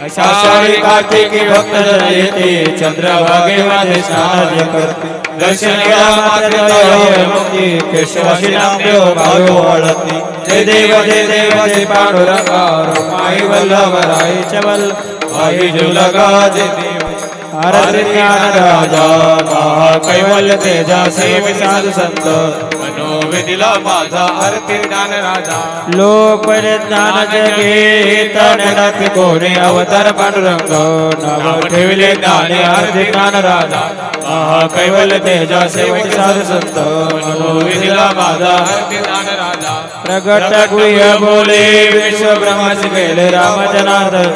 आषाढी कार्तिकी भक्त जन येते चंद्रभागे माझे स्नान जे करते दर्शन घ्या माते मुक्ती केशवाशी नामदेव भावे वळती जय देव जय पांडुरंगा रुक्माई वल्लभ राईच्या वल्लभ वाही जुलगा जय देव आरती ज्ञान राजा महा कैवल्य तेजा सेवे साधु संत मनोविधिला माझा आरती ज्ञान राजा लोक ज्ञान जगे तनत कोणी अवतार पांडुरंग नाव ठेवले ज्ञाने आरती ज्ञान राजा महा कैवल्य तेजा सेवे साधु संत मनोविधिला माझा आरती ज्ञान राजा प्रगट गुह्य बोले विश्व ब्रह्माची गेले राम जनार्दन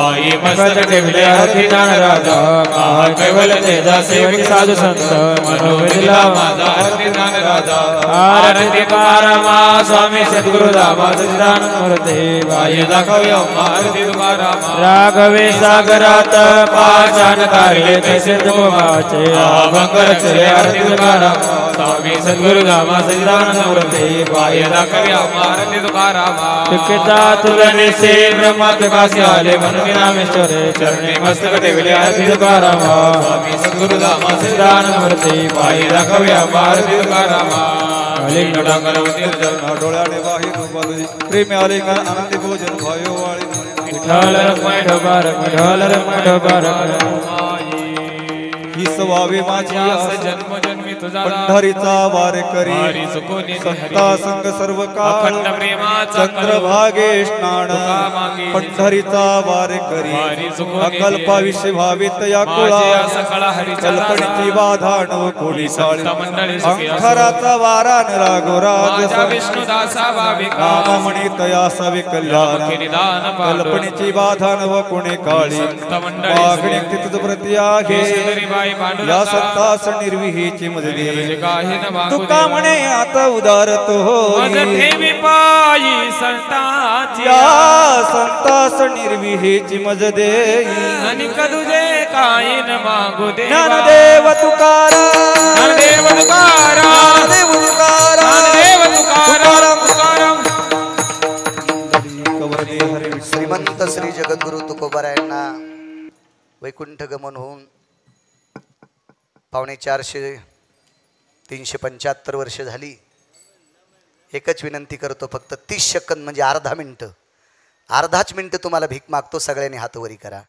आई मस्त ठेवले आरती ज्ञान राजा महा कैवल्य तेजा सेवे साधु संत मनोविधिला माझा आरती ज्ञान राजा आरती पारमा स्वामी सद्गुरु दामा सच्चिदानंद मूर्ती बाह्य दाखव्य आरती तुकाराम राघवे सागरात पाचान काढले तसे तुमाचे अभंग रचले आरती तुकाराम स्वामी सद्गुरु दामा सच्चिदानंद मूर्ती बाह्य दाखव्य आरती तुकाराम तुकिता तुलने से ब्रह्मा तुकासी आले म्हणून रामेश्वरे चरणी मस्तक ठेवले आरती तुकाराम स्वामी सद्गुरु दामा सच्चिदानंद मूर्ती बाह्य दाखव्य आरती तुकाराम आलिंग डांगरवती डोळ्याने बाही गोपालजी प्रेमी आलिंगन आनंदी भोजन भयो वाळी विठ्ठल रखमाई ढोबार विठ्ठल रखमाई ढोबार ही सवावे माझी आस जन्म जन्मी तुझा पंढरीचा वार करी हरी चुकोनी संता संग सर्व काळ अखंड प्रेमाचा चंद्रभागे स्नान मागे पंढरीचा वार करी हरी चुकोनी अकल्पाविषयी भावित या माझे कुळा सकळा हरीच्या कल्पनेची बाधा नव कोणी साळी मंडळी सुखी असो. अंखराचा वारा न राघोराज माझ्या विष्णुदासा भाविका नाममणी तया सवे कल्याण की निदान पांडुरंग. कल्पनेची बाधा नव कोणी काळी संत मंडळी मागणी तिथं प्रती आहे केशरी बाई पांडुरंगा. या संतास निर्विहीची मजली म्हणजे काही न मागू तुका दे. म्हणे आता उदारत मज होई ठेवी पायी संताची या संतास निर्विहीची मज देई आणि कदुजे काही न मागू दे ज्ञानदेव तुकाराम ज्ञानदेव तुकाराम ज्ञानदेव तुकाराम ज्ञानदेव तुकाराम तुकाराम कवरदे हरी विठ्ठल. श्रीमंत श्री जगद्गुरु तुकोबारायांना वैकुंठ गमन होऊन 450 375 वर्ष झाली. एकच विनंती करतो, फक्त 30 सेकंद म्हणजे अर्धा मिनिट, अर्धाच मिनिट तुम्हाला भीक मागतो, सगळ्यांनी हात वरी करा.